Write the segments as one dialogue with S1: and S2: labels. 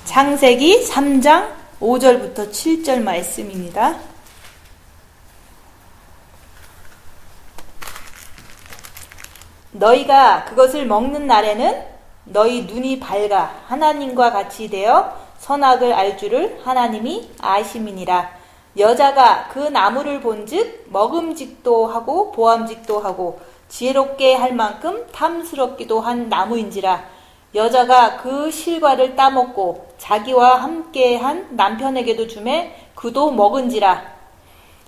S1: 창세기 3장 5절부터 7절 말씀입니다. 너희가 그것을 먹는 날에는 너희 눈이 밝아 하나님과 같이 되어 선악을 알 줄을 하나님이 아심이니라. 여자가 그 나무를 본즉 먹음직도 하고 보암직도 하고 지혜롭게 할 만큼 탐스럽기도 한 나무인지라. 여자가 그 실과를 따먹고 자기와 함께한 남편에게도 주매 그도 먹은지라.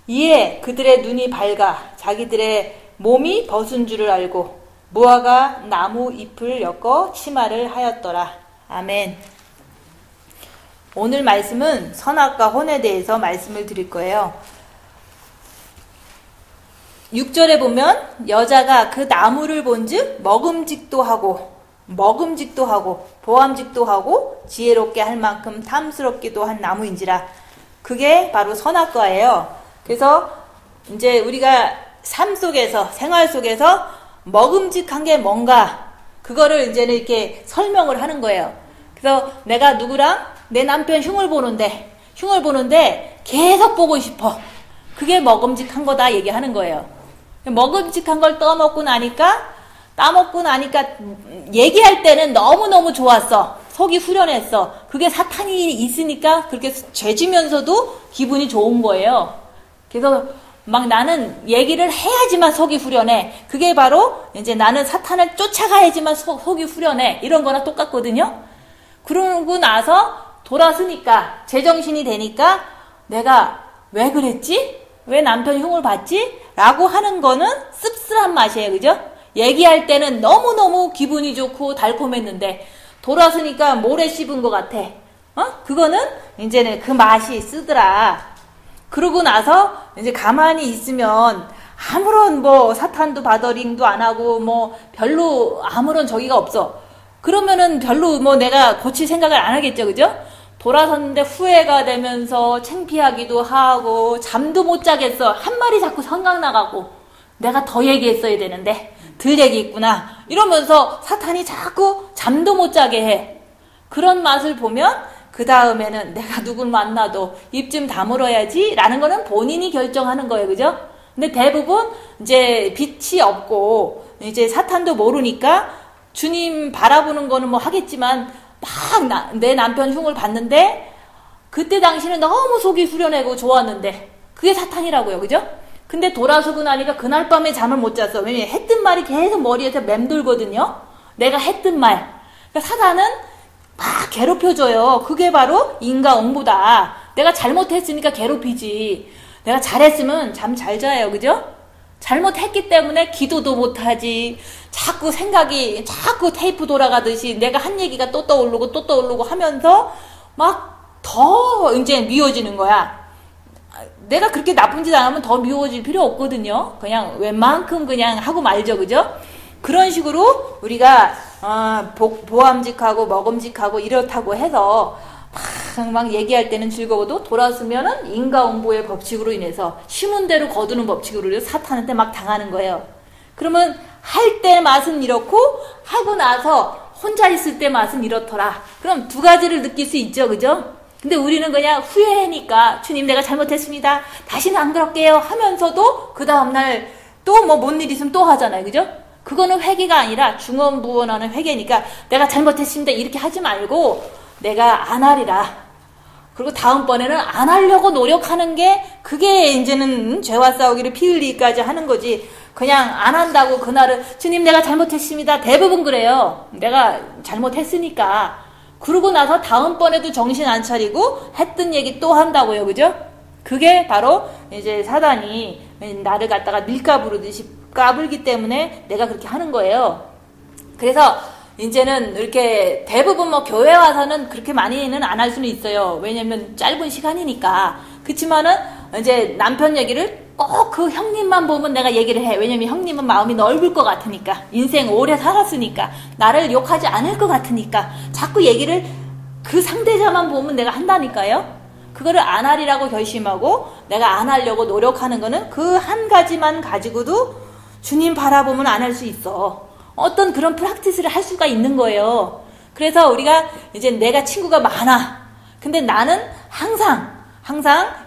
S1: 이에 그들의 눈이 밝아 자기들의 몸이 벗은 줄을 알고 무화과 나무 잎을 엮어 치마를 하였더라. 아멘. 오늘 말씀은 선악과 혼에 대해서 말씀을 드릴 거예요. 6절에 보면 여자가 그 나무를 본즉 먹음직도 하고 보암직도 하고 지혜롭게 할 만큼 탐스럽기도 한 나무인지라. 그게 바로 선악과예요. 그래서 이제 우리가 삶 속에서 생활 속에서 먹음직한 게 뭔가 그거를 이제는 이렇게 설명을 하는 거예요. 그래서 내가 누구랑 내 남편 흉을 보는데 계속 보고 싶어. 그게 먹음직한 거다 얘기하는 거예요. 먹음직한 걸 따먹고 나니까 얘기할 때는 너무너무 좋았어. 속이 후련했어. 그게 사탄이 있으니까 그렇게 죄지면서도 기분이 좋은 거예요. 그래서 막 나는 얘기를 해야지만 속이 후련해. 그게 바로 이제 나는 사탄을 쫓아가야지만 속이 후련해. 이런 거랑 똑같거든요. 그러고 나서 돌아서니까 제정신이 되니까 내가 왜 그랬지? 왜 남편 흉을 봤지? 라고 하는 거는 씁쓸한 맛이에요. 그죠? 얘기할 때는 너무너무 기분이 좋고 달콤했는데 돌아서니까 모래 씹은 것 같아. 그거는 이제는 그 맛이 쓰더라. 그러고 나서 이제 가만히 있으면 아무런 사탄도 바더링도 안 하고 별로 아무런 저기가 없어. 그러면은 별로 내가 고칠 생각을 안 하겠죠. 그죠? 돌아섰는데 후회가 되면서 창피하기도 하고 잠도 못 자겠어. 한 말이 자꾸 생각나가고 내가 더 얘기했어야 되는데 덜 얘기했구나 이러면서 사탄이 자꾸 잠도 못 자게 해. 그런 맛을 보면 그 다음에는 내가 누굴 만나도 입 좀 다물어야지 라는 거는 본인이 결정하는 거예요. 그죠? 근데 대부분 이제 빛이 없고 이제 사탄도 모르니까 주님 바라보는 거는 하겠지만 막 내 남편 흉을 봤는데 그때 당시는 너무 속이 후련하고 좋았는데 그게 사탄이라고요. 그죠? 근데 돌아서고 나니까 그날 밤에 잠을 못 잤어. 왜냐면 했던 말이 계속 머리에서 맴돌거든요. 내가 했던 말. 그러니까 사탄은 막 괴롭혀줘요. 그게 바로 인과응보다. 내가 잘못했으니까 괴롭히지. 내가 잘했으면 잠 잘 자요. 그죠? 잘못했기 때문에 기도도 못하지. 자꾸 생각이 자꾸 테이프 돌아가듯이 내가 한 얘기가 또 떠오르고 하면서 막 더 이제 미워지는 거야. 내가 그렇게 나쁜 짓 안 하면 더 미워질 필요 없거든요. 그냥 웬만큼 그냥 하고 말죠. 그죠? 그런 식으로 우리가 보암직하고 먹음직하고 이렇다고 해서 막 얘기할 때는 즐거워도 돌아서면은 인과응보의 법칙으로 인해서 심은 대로 거두는 법칙으로 사탄한테 막 당하는 거예요. 그러면 할 때 맛은 이렇고 하고 나서 혼자 있을 때 맛은 이렇더라. 그럼 두 가지를 느낄 수 있죠. 그죠? 근데 우리는 그냥 후회하니까 주님 내가 잘못했습니다. 다시는 안 그럴게요 하면서도 그 다음날 또 뭔 일 있으면 또 하잖아요. 그죠? 그거는 회개가 아니라 중언부언하는 회개니까 내가 잘못했습니다 이렇게 하지 말고 내가 안 하리라. 그리고 다음번에는 안 하려고 노력하는 게 그게 이제는 죄와 싸우기를 피 흘리기까지 하는 거지. 그냥 안 한다고 그날은 주님 내가 잘못했습니다. 대부분 그래요. 내가 잘못했으니까. 그러고 나서 다음번에도 정신 안 차리고 했던 얘기 또 한다고요. 그죠? 그게 바로 이제 사단이 나를 갖다가 밀가 부르듯이 까불기 때문에 내가 그렇게 하는 거예요. 그래서 이제는 이렇게 대부분 교회 와서는 그렇게 많이는 안 할 수는 있어요. 왜냐면 짧은 시간이니까. 그치만은 이제 남편 얘기를 꼭 그 형님만 보면 내가 얘기를 해. 왜냐면 형님은 마음이 넓을 것 같으니까. 인생 오래 살았으니까. 나를 욕하지 않을 것 같으니까. 자꾸 얘기를 그 상대자만 보면 내가 한다니까요. 그거를 안 하리라고 결심하고 내가 안 하려고 노력하는 거는 그 한 가지만 가지고도 주님 바라보면 안 할 수 있어. 어떤 그런 프랙티스를 할 수가 있는 거예요. 그래서 우리가 이제 내가 친구가 많아. 근데 나는 항상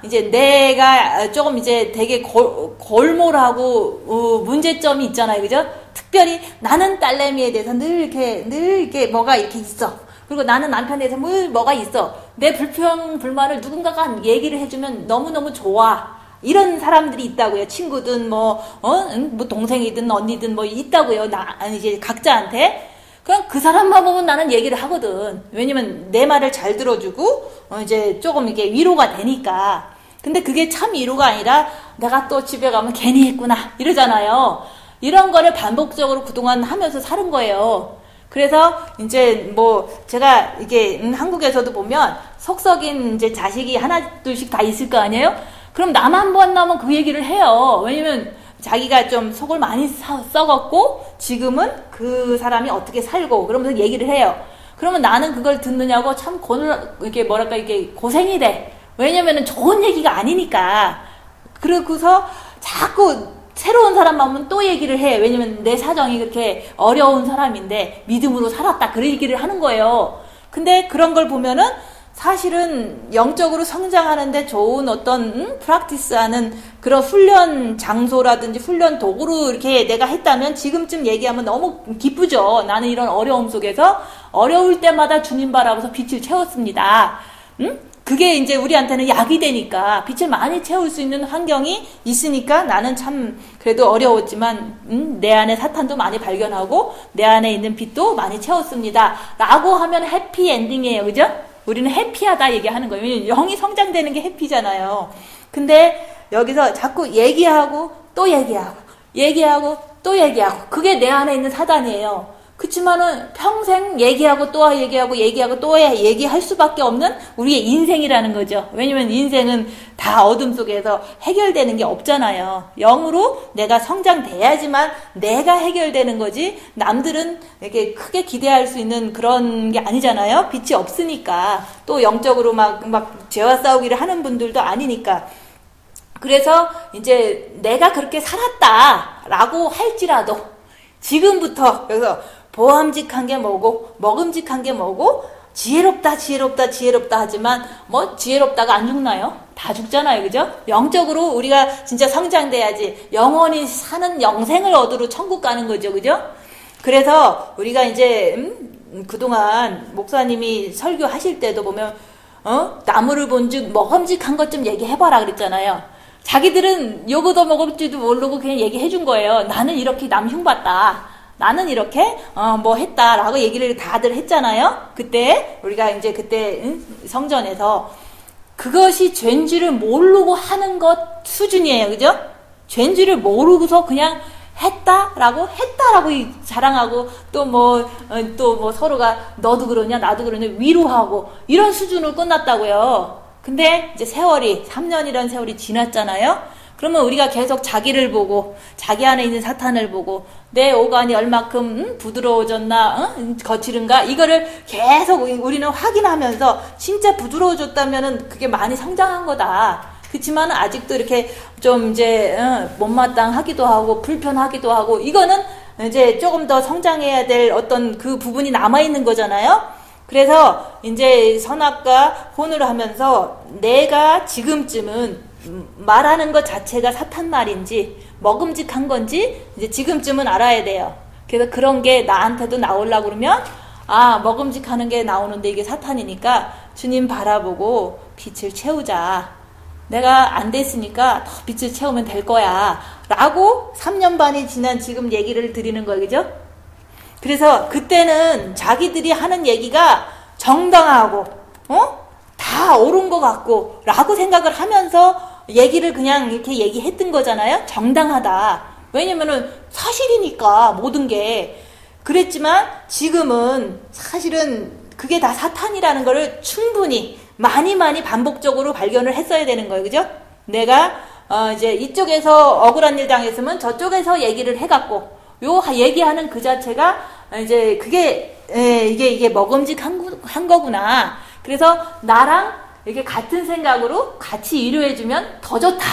S1: 이제 내가 조금 이제 되게 골몰하고 문제점이 있잖아요. 그죠? 특별히 나는 딸내미에 대해서 늘 이렇게 뭐가 이렇게 있어. 그리고 나는 남편에 대해서 뭐가 있어. 내 불평불만을 누군가가 얘기를 해주면 너무너무 좋아. 이런 사람들이 있다고요. 친구든 뭐 동생이든 언니든 뭐 있다고요. 이제 각자한테. 그냥 그 사람만 보면 나는 얘기를 하거든. 왜냐면 내 말을 잘 들어주고 이제 조금 이게 위로가 되니까. 근데 그게 참 위로가 아니라 내가 또 집에 가면 괜히 했구나 이러잖아요. 이런 거를 반복적으로 그동안 하면서 사는 거예요. 그래서 이제 뭐 제가 이게 한국에서도 보면 속 썩인 이제 자식이 하나 둘씩 다 있을 거 아니에요? 그럼 나만 만나면 그 얘기를 해요. 왜냐면 자기가 좀 속을 많이 썩었고 지금은 그 사람이 어떻게 살고 그러면서 얘기를 해요. 그러면 나는 그걸 듣느냐고 참 이게 뭐랄까 이게 고생이 돼. 왜냐면은 좋은 얘기가 아니니까. 그러고서 자꾸 새로운 사람 만나면 또 얘기를 해. 왜냐면 내 사정이 그렇게 어려운 사람인데 믿음으로 살았다. 그런 얘기를 하는 거예요. 근데 그런 걸 보면은 사실은 영적으로 성장하는데 좋은 어떤 프랙티스하는 그런 훈련 장소라든지 훈련 도구로 이렇게 내가 했다면 지금쯤 얘기하면 너무 기쁘죠. 나는 이런 어려움 속에서 어려울 때마다 주님 바라보면서 빛을 채웠습니다. 그게 이제 우리한테는 약이 되니까 빛을 많이 채울 수 있는 환경이 있으니까 나는 참 그래도 어려웠지만 내 안에 사탄도 많이 발견하고 내 안에 있는 빛도 많이 채웠습니다. 라고 하면 해피엔딩이에요. 그죠? 우리는 해피하다 얘기하는 거예요. 왜냐면 영이 성장되는 게 해피잖아요. 근데 여기서 자꾸 얘기하고 또 얘기하고 또 얘기하고 그게 내 안에 있는 사단이에요. 그치만은 평생 얘기하고 또 얘기하고 또 얘기할 수밖에 없는 우리의 인생이라는 거죠. 왜냐면 인생은 다 어둠 속에서 해결되는 게 없잖아요. 영으로 내가 성장돼야지만 내가 해결되는 거지 남들은 이렇게 크게 기대할 수 있는 그런 게 아니잖아요. 빛이 없으니까. 또 영적으로 막 죄와 싸우기를 하는 분들도 아니니까. 그래서 이제 내가 그렇게 살았다라고 할지라도 지금부터 여기서 보암직한 게 뭐고 먹음직한 게 뭐고 지혜롭다 하지만 뭐 지혜롭다가 안 죽나요? 다 죽잖아요. 그죠? 영적으로 우리가 진짜 성장돼야지 영원히 사는 영생을 얻으러 천국 가는 거죠. 그죠? 그래서 우리가 이제 그동안 목사님이 설교하실 때도 보면 나무를 본즉 먹음직한 것 좀 얘기해봐라 그랬잖아요. 자기들은 요거도 먹을지도 모르고 그냥 얘기해 준 거예요. 나는 이렇게 남 흉봤다. 나는 이렇게 뭐 했다라고 얘기를 다들 했잖아요. 그때 우리가 이제 그때 성전에서 그것이 죄인지를 모르고 하는 것 수준이에요. 그죠? 죄인지를 모르고서 그냥 했다라고 자랑하고 또 뭐 서로가 너도 그러냐 나도 그러냐 위로하고 이런 수준으로 끝났다고요. 근데 이제 3년이라는 세월이 지났잖아요. 그러면 우리가 계속 자기를 보고 자기 안에 있는 사탄을 보고 내 오간이 얼마큼 부드러워졌나 거칠은가 이거를 계속 우리는 확인하면서 진짜 부드러워졌다면은 그게 많이 성장한 거다. 그렇지만 아직도 이렇게 좀 이제 못마땅하기도 하고 불편하기도 하고 이거는 이제 조금 더 성장해야 될 어떤 그 부분이 남아있는 거잖아요. 그래서 이제 선악과 혼을 하면서 내가 지금쯤은 말하는 것 자체가 사탄 말인지 먹음직한 건지 이제 지금쯤은 알아야 돼요. 그래서 그런 게 나한테도 나오려고 그러면 먹음직하는 게 나오는데 이게 사탄이니까 주님 바라보고 빛을 채우자. 내가 안 됐으니까 더 빛을 채우면 될 거야. 라고 3년 반이 지난 지금 얘기를 드리는 거예요. 그죠? 그래서 그때는 자기들이 하는 얘기가 정당하고 다 옳은 것 같고 라고 생각을 하면서 얘기를 그냥 이렇게 얘기했던 거잖아요. 정당하다. 왜냐면은 사실이니까 모든 게. 그랬지만 지금은 사실은 그게 다 사탄이라는 거를 충분히 많이 반복적으로 발견을 했어야 되는 거예요. 그죠? 내가 이제 이쪽에서 억울한 일 당했으면 저쪽에서 얘기를 해갖고 요 얘기하는 그 자체가 이제 그게 이게 먹음직한 거구나. 그래서 나랑 이렇게 같은 생각으로 같이 위로해주면 더 좋다.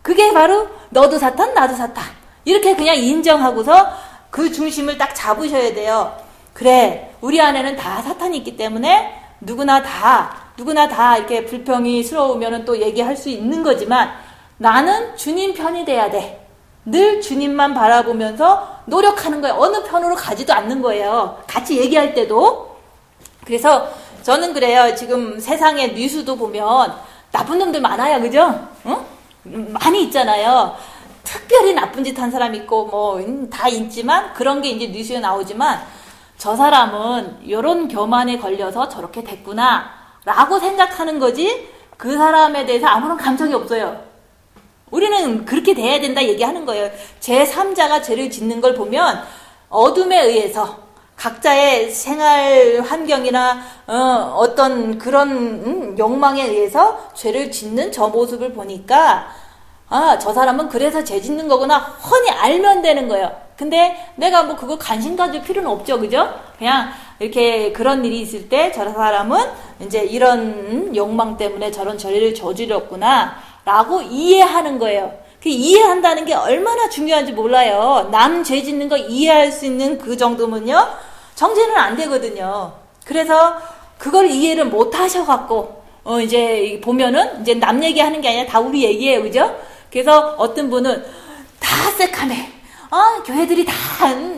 S1: 그게 바로 너도 사탄 나도 사탄 이렇게 그냥 인정하고서 그 중심을 딱 잡으셔야 돼요. 그래 우리 안에는 다 사탄이 있기 때문에 누구나 다 이렇게 불평이스러우면 또 얘기할 수 있는 거지만 나는 주님 편이 돼야 돼. 늘 주님만 바라보면서 노력하는 거예요. 어느 편으로 가지도 않는 거예요. 같이 얘기할 때도. 그래서 저는 그래요. 지금 세상의 뉴스도 보면 나쁜 놈들 많아요. 그죠? 응? 많이 있잖아요. 특별히 나쁜 짓 한 사람 있고 뭐 다 있지만 그런 게 이제 뉴스에 나오지만 저 사람은 이런 교만에 걸려서 저렇게 됐구나 라고 생각하는 거지 그 사람에 대해서 아무런 감정이 없어요. 우리는 그렇게 돼야 된다 얘기하는 거예요. 제3자가 죄를 짓는 걸 보면 어둠에 의해서 각자의 생활 환경이나 어떤 그런 욕망에 의해서 죄를 짓는 저 모습을 보니까 저 사람은 그래서 죄 짓는 거구나 훤히 알면 되는 거예요. 근데 내가 뭐 그거 관심 가질 필요는 없죠. 그죠? 그냥 이렇게 그런 일이 있을 때 저 사람은 이제 이런 욕망 때문에 저런 죄를 저질렀구나 라고 이해하는 거예요. 그 이해한다는 게 얼마나 중요한지 몰라요. 남 죄 짓는 거 이해할 수 있는 그 정도면요 정죄는 안 되거든요. 그래서 그걸 이해를 못 하셔갖고 이제 보면은 이제 남 얘기하는 게 아니라 다 우리 얘기예요. 그죠? 그래서 어떤 분은 다 새카매 교회들이 다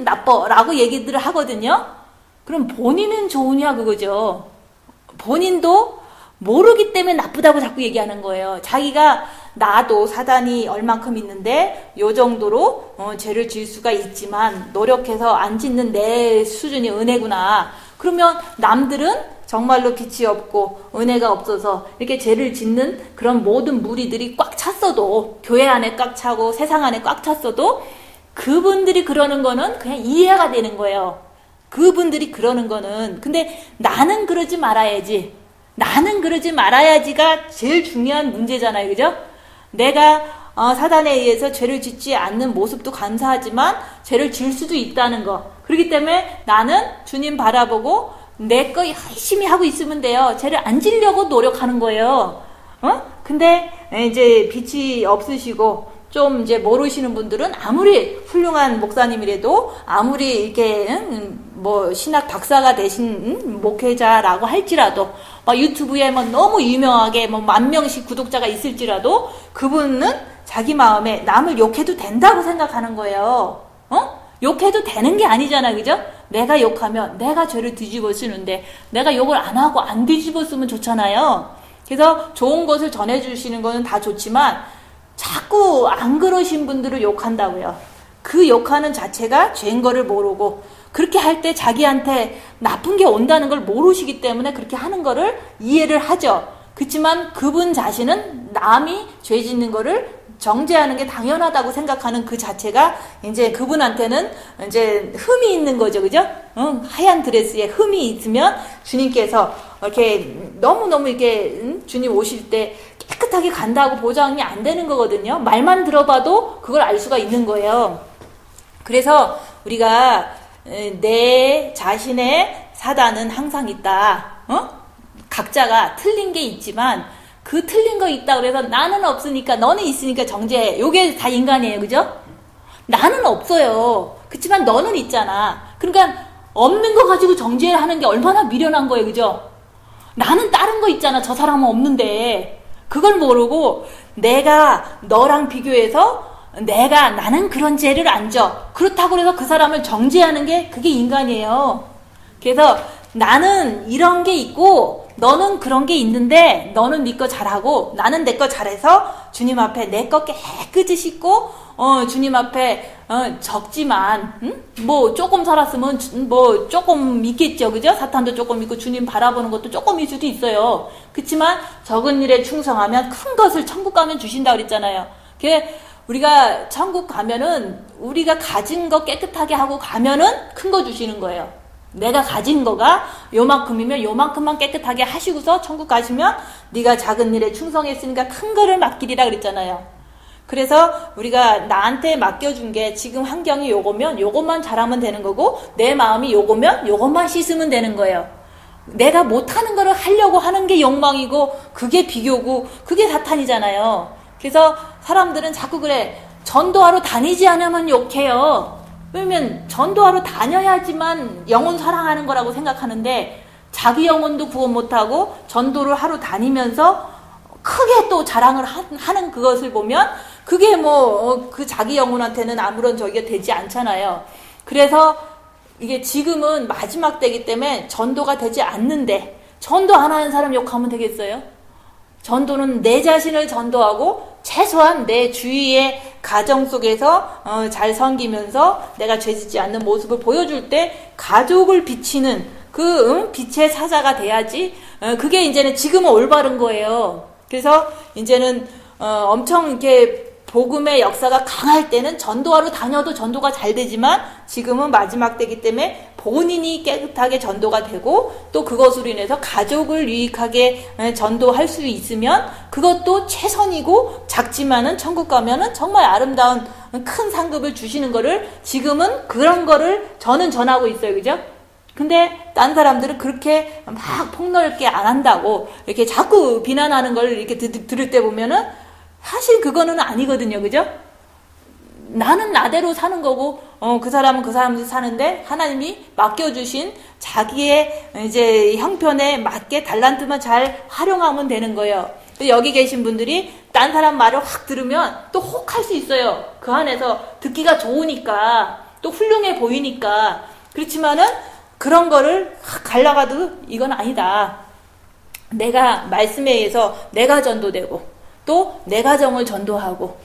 S1: 나빠 라고 얘기들을 하거든요. 그럼 본인은 좋으냐 그거죠. 본인도 모르기 때문에 나쁘다고 자꾸 얘기하는 거예요. 자기가 나도 사단이 얼만큼 있는데 요 정도로 죄를 지을 수가 있지만 노력해서 안 짓는 내 수준이 은혜구나. 그러면 남들은 정말로 빛이 없고 은혜가 없어서 이렇게 죄를 짓는 그런 모든 무리들이 꽉 찼어도 교회 안에 꽉 차고 세상 안에 꽉 찼어도 그분들이 그러는 거는 그냥 이해가 되는 거예요. 그분들이 그러는 거는. 근데 나는 그러지 말아야지. 나는 그러지 말아야지가 제일 중요한 문제잖아요. 그죠? 내가 사단에 의해서 죄를 짓지 않는 모습도 감사하지만 죄를 질 수도 있다는 거. 그렇기 때문에 나는 주님 바라보고 내 거 열심히 하고 있으면 돼요. 죄를 안 지려고 노력하는 거예요. 근데 이제 빛이 없으시고 좀 이제 모르시는 분들은 아무리 훌륭한 목사님이라도 아무리 이렇게 뭐 신학 박사가 되신 목회자라고 할지라도 막 유튜브에 뭐 너무 유명하게 뭐 10,000명씩 구독자가 있을지라도 그분은 자기 마음에 남을 욕해도 된다고 생각하는 거예요. 욕해도 되는 게 아니잖아. 그죠? 내가 욕하면 내가 죄를 뒤집어 쓰는데 내가 욕을 안 하고 안 뒤집어 쓰면 좋잖아요. 그래서 좋은 것을 전해주시는 거는 다 좋지만 자꾸 안 그러신 분들을 욕한다고요. 그 욕하는 자체가 죄인 거를 모르고 그렇게 할 때 자기한테 나쁜 게 온다는 걸 모르시기 때문에 그렇게 하는 거를 이해를 하죠. 그렇지만 그분 자신은 남이 죄 짓는 거를 정죄하는 게 당연하다고 생각하는 그 자체가 이제 그분한테는 이제 흠이 있는 거죠. 그죠? 하얀 드레스에 흠이 있으면 주님께서 이렇게 너무너무 이렇게 주님 오실 때 깨끗하게 간다고 보장이 안 되는 거거든요. 말만 들어봐도 그걸 알 수가 있는 거예요. 그래서 우리가 내 자신의 사단은 항상 있다. 각자가 틀린 게 있지만 그 틀린 거 있다 그래서 나는 없으니까 너는 있으니까 정죄해. 요게 다 인간이에요. 그죠? 나는 없어요. 그렇지만 너는 있잖아. 그러니까 없는 거 가지고 정죄하는 게 얼마나 미련한 거예요. 그죠? 나는 다른 거 있잖아. 저 사람은 없는데. 그걸 모르고 내가 너랑 비교해서 나는 그런 죄를 안 져. 그렇다고 해서 그 사람을 정죄하는 게 그게 인간이에요. 그래서 나는 이런 게 있고 너는 그런 게 있는데 너는 네 거 잘하고 나는 내 거 잘해서 주님 앞에 내 거 깨끗이 씻고 주님 앞에 적지만 뭐 조금 살았으면 뭐 조금 있겠죠. 그죠? 사탄도 조금 있고 주님 바라보는 것도 조금일 수도 있어요. 그렇지만 적은 일에 충성하면 큰 것을 천국 가면 주신다고 그랬잖아요. 우리가 천국 가면은 우리가 가진 거 깨끗하게 하고 가면은 큰 거 주시는 거예요. 내가 가진 거가 요만큼이면 요만큼만 깨끗하게 하시고서 천국 가시면 네가 작은 일에 충성했으니까 큰 거를 맡기리라 그랬잖아요. 그래서 우리가 나한테 맡겨준 게 지금 환경이 요거면 요것만 잘하면 되는 거고 내 마음이 요거면 요것만 씻으면 되는 거예요. 내가 못하는 거를 하려고 하는 게 욕망이고 그게 비교고 그게 사탄이잖아요. 그래서 사람들은 자꾸 그래. 전도하러 다니지 않으면 욕해요. 왜냐면 전도하러 다녀야지만 영혼 사랑하는 거라고 생각하는데 자기 영혼도 구원 못하고 전도를 하러 다니면서 크게 또 자랑을 하는 그것을 보면 그게 뭐 그 자기 영혼한테는 아무런 저기가 되지 않잖아요. 그래서 이게 지금은 마지막 때이기 때문에 전도가 되지 않는데 전도 안 하는 사람 욕하면 되겠어요? 전도는 내 자신을 전도하고 최소한 내 주위의 가정 속에서 잘 섬기면서 내가 죄짓지 않는 모습을 보여줄 때 가족을 비치는 그 빛의 사자가 돼야지. 그게 이제는 지금은 올바른 거예요. 그래서 이제는 엄청 이렇게 복음의 역사가 강할 때는 전도하러 다녀도 전도가 잘 되지만 지금은 마지막 때이기 때문에 본인이 깨끗하게 전도가 되고 또 그것으로 인해서 가족을 유익하게 전도할 수 있으면 그것도 최선이고 작지만은 천국 가면은 정말 아름다운 큰 상급을 주시는 거를 지금은 그런 거를 저는 전하고 있어요. 그죠? 근데 딴 사람들은 그렇게 막 폭넓게 안 한다고 이렇게 자꾸 비난하는 걸 이렇게 들을 때 보면은 사실 그거는 아니거든요. 그죠? 나는 나대로 사는 거고, 그 사람은 그 사람대로 사는데, 하나님이 맡겨주신 자기의 이제 형편에 맞게 달란트만 잘 활용하면 되는 거예요. 여기 계신 분들이 딴 사람 말을 확 들으면 또 혹할 수 있어요. 그 안에서 듣기가 좋으니까, 또 훌륭해 보이니까. 그렇지만은 그런 거를 확 갈라가도 이건 아니다. 내가 말씀에 의해서 내가 전도되고, 또 내 가정을 전도하고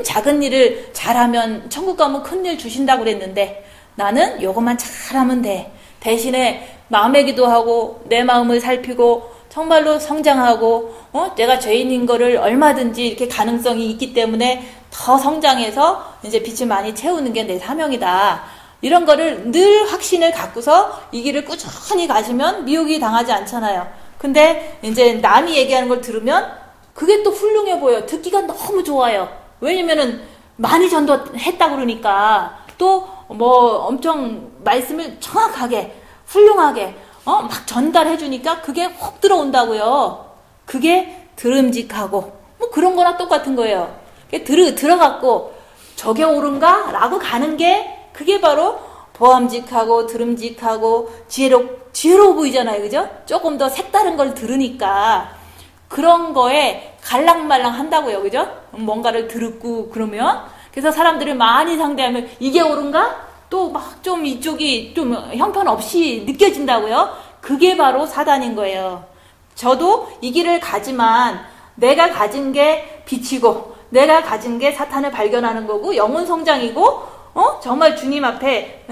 S1: 작은 일을 잘하면 천국 가면 큰일 주신다고 그랬는데 나는 요것만 잘하면 돼. 대신에 마음의 기도하고 내 마음을 살피고 정말로 성장하고 내가 죄인인 거를 얼마든지 이렇게 가능성이 있기 때문에 더 성장해서 이제 빛을 많이 채우는 게 내 사명이다. 이런 거를 늘 확신을 갖고서 이 길을 꾸준히 가시면 미혹이 당하지 않잖아요. 근데 이제 남이 얘기하는 걸 들으면 그게 또 훌륭해 보여. 듣기가 너무 좋아요. 왜냐면은 많이 전도했다 그러니까 또 뭐 엄청 말씀을 정확하게 훌륭하게 막 전달해 주니까 그게 혹 들어온다고요. 그게 들음직하고 뭐 그런 거나 똑같은 거예요. 들어갔고 저게 옳은가? 라고 가는 게 그게 바로 보암직하고 들음직하고 지혜로워 보이잖아요. 그죠? 조금 더 색다른 걸 들으니까 그런 거에 갈랑말랑 한다고요. 그죠? 뭔가를 듣고 그러면. 그래서 사람들을 많이 상대하면 이게 옳은가? 또 막 좀 이쪽이 좀 형편없이 느껴진다고요. 그게 바로 사단인 거예요. 저도 이 길을 가지만 내가 가진 게 빛이고 내가 가진 게 사탄을 발견하는 거고 영혼 성장이고 정말 주님 앞에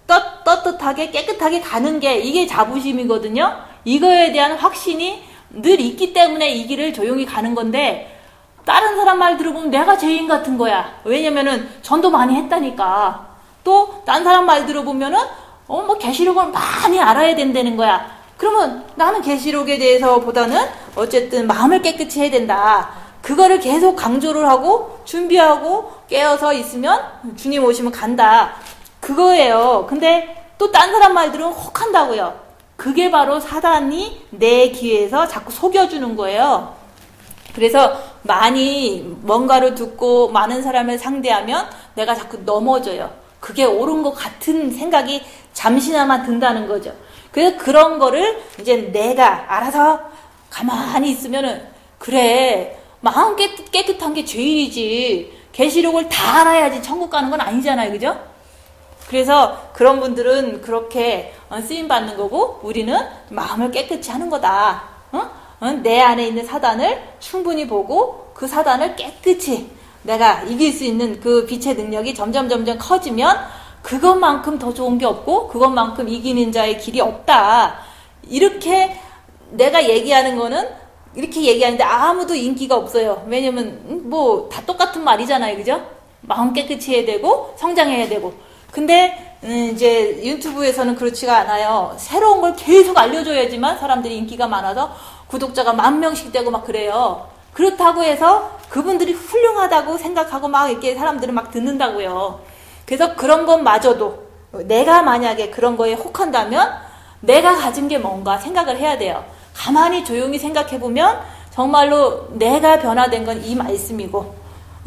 S1: 떳떳하게 깨끗하게 가는 게 이게 자부심이거든요. 이거에 대한 확신이 늘 있기 때문에 이 길을 조용히 가는 건데 다른 사람 말 들어보면 내가 죄인 같은 거야. 왜냐면은 전도 많이 했다니까. 또 다른 사람 말 들어보면은 뭐 계시록을 많이 알아야 된다는 거야. 그러면 나는 계시록에 대해서 보다는 어쨌든 마음을 깨끗이 해야 된다. 그거를 계속 강조를 하고 준비하고 깨어서 있으면 주님 오시면 간다. 그거예요. 근데 또 딴 사람 말 들으면 혹한다고요. 그게 바로 사단이 내 귀에서 자꾸 속여주는 거예요. 그래서 많이 뭔가를 듣고 많은 사람을 상대하면 내가 자꾸 넘어져요. 그게 옳은 것 같은 생각이 잠시나마 든다는 거죠. 그래서 그런 거를 이제 내가 알아서 가만히 있으면은 그래 마음 깨끗한 게 죄인이지 계시록을 다 알아야지 천국 가는 건 아니잖아요. 그죠? 그래서 그런 분들은 그렇게 쓰임받는 거고 우리는 마음을 깨끗이 하는 거다. 내 안에 있는 사단을 충분히 보고 그 사단을 깨끗이 내가 이길 수 있는 그 빛의 능력이 점점 커지면 그것만큼 더 좋은 게 없고 그것만큼 이기는 자의 길이 없다. 이렇게 내가 얘기하는 거는 이렇게 얘기하는데 아무도 인기가 없어요. 왜냐면 뭐 다 똑같은 말이잖아요. 그죠? 마음 깨끗이 해야 되고 성장해야 되고 근데 이제 유튜브에서는 그렇지가 않아요. 새로운 걸 계속 알려줘야지만 사람들이 인기가 많아서 구독자가 10,000명씩 되고 막 그래요. 그렇다고 해서 그분들이 훌륭하다고 생각하고 막 이렇게 사람들은 막 듣는다고요. 그래서 그런 것마저도 내가 만약에 그런 거에 혹한다면 내가 가진 게 뭔가 생각을 해야 돼요. 가만히 조용히 생각해보면 정말로 내가 변화된 건 이 말씀이고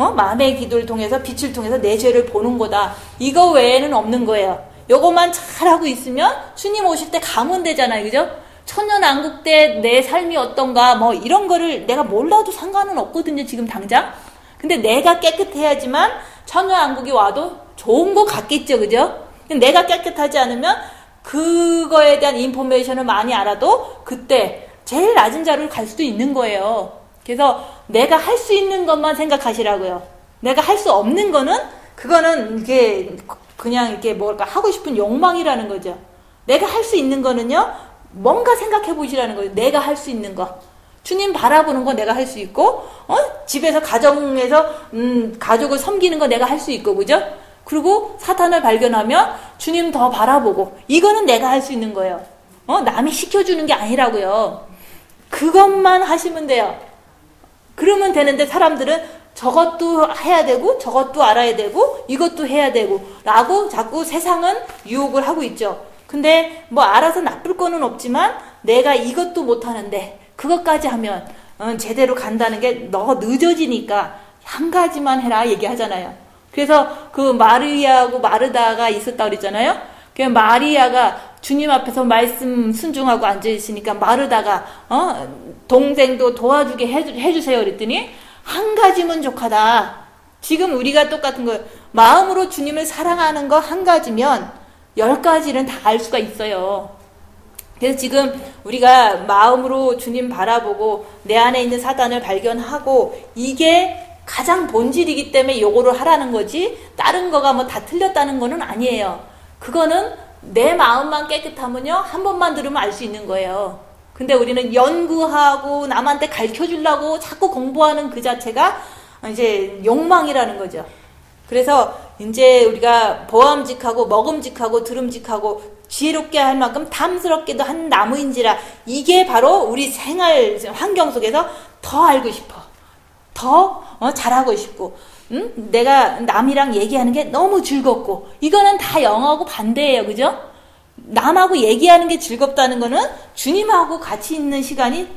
S1: 마음의 기도를 통해서 빛을 통해서 내 죄를 보는 거다. 이거 외에는 없는 거예요. 요것만 잘하고 있으면 주님 오실 때 가면 되잖아요. 그죠? 천년왕국 때 내 삶이 어떤가 뭐 이런 거를 내가 몰라도 상관은 없거든요. 지금 당장. 근데 내가 깨끗해야지만 천년왕국이 와도 좋은 거 같겠죠. 그죠? 내가 깨끗하지 않으면 그거에 대한 인포메이션을 많이 알아도 그때 제일 낮은 자리를 갈 수도 있는 거예요. 그래서 내가 할 수 있는 것만 생각하시라고요. 내가 할 수 없는 거는 그거는 이게 그냥 이렇게 뭘까 하고 싶은 욕망이라는 거죠. 내가 할 수 있는 거는요, 뭔가 생각해 보시라는 거예요. 내가 할 수 있는 거. 주님 바라보는 거 내가 할 수 있고, 집에서 가정에서 가족을 섬기는 거 내가 할 수 있고, 그죠? 그리고 사탄을 발견하면 주님 더 바라보고, 이거는 내가 할 수 있는 거예요. 남이 시켜주는 게 아니라고요. 그것만 하시면 돼요. 그러면 되는데 사람들은 저것도 해야 되고 저것도 알아야 되고 이것도 해야 되고 라고 자꾸 세상은 유혹을 하고 있죠. 근데 뭐 알아서 나쁠 거는 없지만 내가 이것도 못하는데 그것까지 하면 제대로 간다는 게 너무 늦어지니까 한 가지만 해라 얘기하잖아요. 그래서 그 마리아하고 마르다가 있었다 그랬잖아요. 그 마리아가 주님 앞에서 말씀 순종하고 앉아있으니까 마르다가 동생도 도와주게 해주세요 그랬더니 한 가지면 족하다. 지금 우리가 똑같은 거예요. 마음으로 주님을 사랑하는 거 한 가지면 10가지는 다 알 수가 있어요. 그래서 지금 우리가 마음으로 주님 바라보고 내 안에 있는 사단을 발견하고 이게 가장 본질이기 때문에 요거를 하라는 거지 다른 거가 뭐 다 틀렸다는 거는 아니에요. 그거는 내 마음만 깨끗하면요 한 번만 들으면 알 수 있는 거예요. 근데 우리는 연구하고 남한테 가르쳐주려고 자꾸 공부하는 그 자체가 이제 욕망이라는 거죠. 그래서 이제 우리가 보암직하고 먹음직하고 들음직하고 지혜롭게 할 만큼 탐스럽게도 한 나무인지라 이게 바로 우리 생활 환경 속에서 더 알고 싶어. 더 잘하고 싶고 내가 남이랑 얘기하는 게 너무 즐겁고 이거는 다 영하고 반대예요. 그죠? 남하고 얘기하는 게 즐겁다는 거는 주님하고 같이 있는 시간이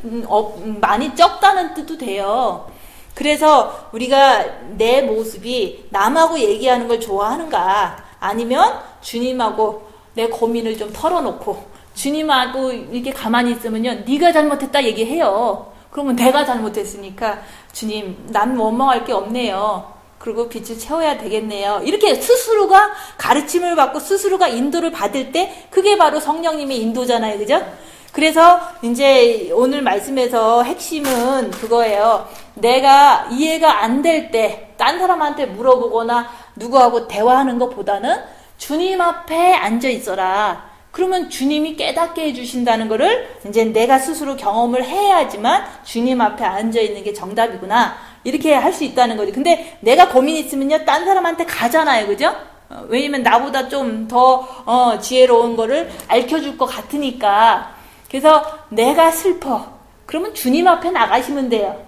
S1: 많이 적다는 뜻도 돼요. 그래서 우리가 내 모습이 남하고 얘기하는 걸 좋아하는가 아니면 주님하고 내 고민을 좀 털어놓고 주님하고 이렇게 가만히 있으면요 네가 잘못했다 얘기해요. 그러면 내가 잘못했으니까 주님 난 원망할 게 없네요. 그리고 빛을 채워야 되겠네요. 이렇게 스스로가 가르침을 받고 스스로가 인도를 받을 때 그게 바로 성령님의 인도잖아요. 그죠? 그래서 이제 오늘 말씀에서 핵심은 그거예요. 내가 이해가 안 될 때 딴 사람한테 물어보거나 누구하고 대화하는 것보다는 주님 앞에 앉아 있어라. 그러면 주님이 깨닫게 해주신다는 거를 이제 내가 스스로 경험을 해야지만 주님 앞에 앉아 있는 게 정답이구나. 이렇게 할 수 있다는 거죠. 근데 내가 고민 있으면요, 딴 사람한테 가잖아요. 그죠? 왜냐면 나보다 좀 더 지혜로운 거를 알려줄 것 같으니까. 그래서 내가 슬퍼. 그러면 주님 앞에 나가시면 돼요.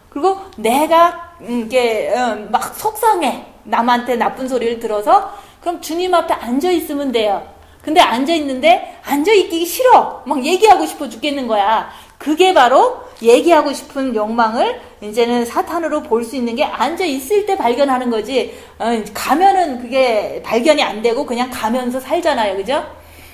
S1: 그리고 내가 이게 막 속상해. 남한테 나쁜 소리를 들어서 그럼 주님 앞에 앉아 있으면 돼요. 근데 앉아 있는데 앉아 있기 싫어. 막 얘기하고 싶어 죽겠는 거야. 그게 바로 얘기하고 싶은 욕망을 이제는 사탄으로 볼 수 있는 게 앉아 있을 때 발견하는 거지. 가면은 그게 발견이 안 되고 그냥 가면서 살잖아요. 그죠?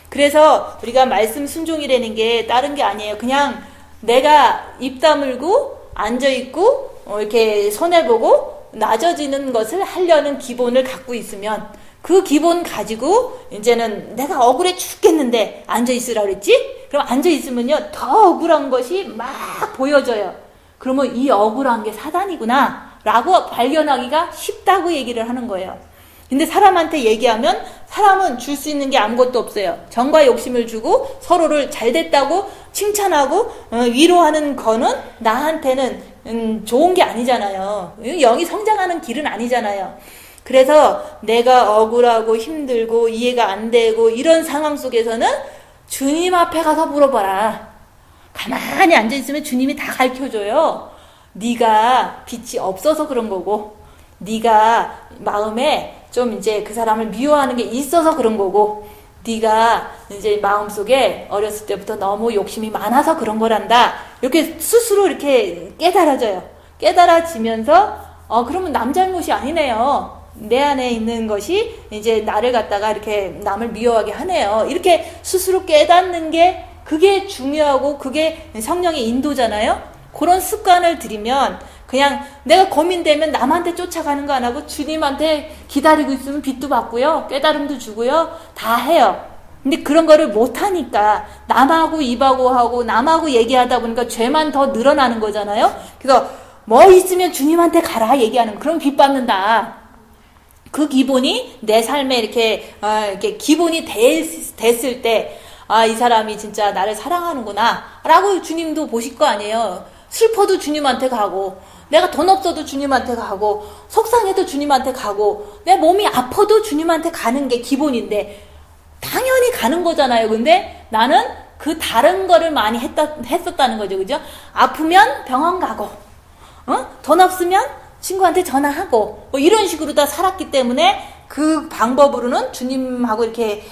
S1: 그래서 우리가 말씀 순종이라는 게 다른 게 아니에요. 그냥 내가 입 다물고 앉아 있고 이렇게 손해보고 낮아지는 것을 하려는 기본을 갖고 있으면 그 기본 가지고 이제는 내가 억울해 죽겠는데 앉아있으라 그랬지? 그럼 앉아있으면요 더 억울한 것이 막 보여져요. 그러면 이 억울한 게 사단이구나 라고 발견하기가 쉽다고 얘기를 하는 거예요. 근데 사람한테 얘기하면 사람은 줄 수 있는 게 아무것도 없어요. 정과 욕심을 주고 서로를 잘됐다고 칭찬하고 위로하는 거는 나한테는 좋은 게 아니잖아요. 영이 성장하는 길은 아니잖아요. 그래서 내가 억울하고 힘들고 이해가 안 되고 이런 상황 속에서는 주님 앞에 가서 물어봐라. 가만히 앉아있으면 주님이 다 가르쳐줘요. 네가 빛이 없어서 그런 거고 네가 마음에 좀 이제 그 사람을 미워하는 게 있어서 그런 거고 네가 이제 마음속에 어렸을 때부터 너무 욕심이 많아서 그런 거란다. 이렇게 스스로 이렇게 깨달아져요. 깨달아지면서 그러면 남 잘못이 아니네요. 내 안에 있는 것이 이제 나를 갖다가 이렇게 남을 미워하게 하네요. 이렇게 스스로 깨닫는 게 그게 중요하고 그게 성령의 인도잖아요. 그런 습관을 들이면 그냥 내가 고민되면 남한테 쫓아가는 거 안 하고 주님한테 기다리고 있으면 빚도 받고요. 깨달음도 주고요. 다 해요. 근데 그런 거를 못하니까 남하고 입하고 하고 남하고 얘기하다 보니까 죄만 더 늘어나는 거잖아요. 그래서 뭐 있으면 주님한테 가라 얘기하는 그런 빚 받는다. 그 기본이 내 삶에 이렇게 기본이 됐을 때 이 사람이 진짜 나를 사랑하는구나 라고 주님도 보실 거 아니에요. 슬퍼도 주님한테 가고 내가 돈 없어도 주님한테 가고 속상해도 주님한테 가고 내 몸이 아파도 주님한테 가는 게 기본인데 당연히 가는 거잖아요. 근데 나는 그 다른 거를 많이 했었다는 거죠. 그죠? 아프면 병원 가고 돈 없으면 친구한테 전화하고 뭐 이런 식으로 다 살았기 때문에 그 방법으로는 주님하고 이렇게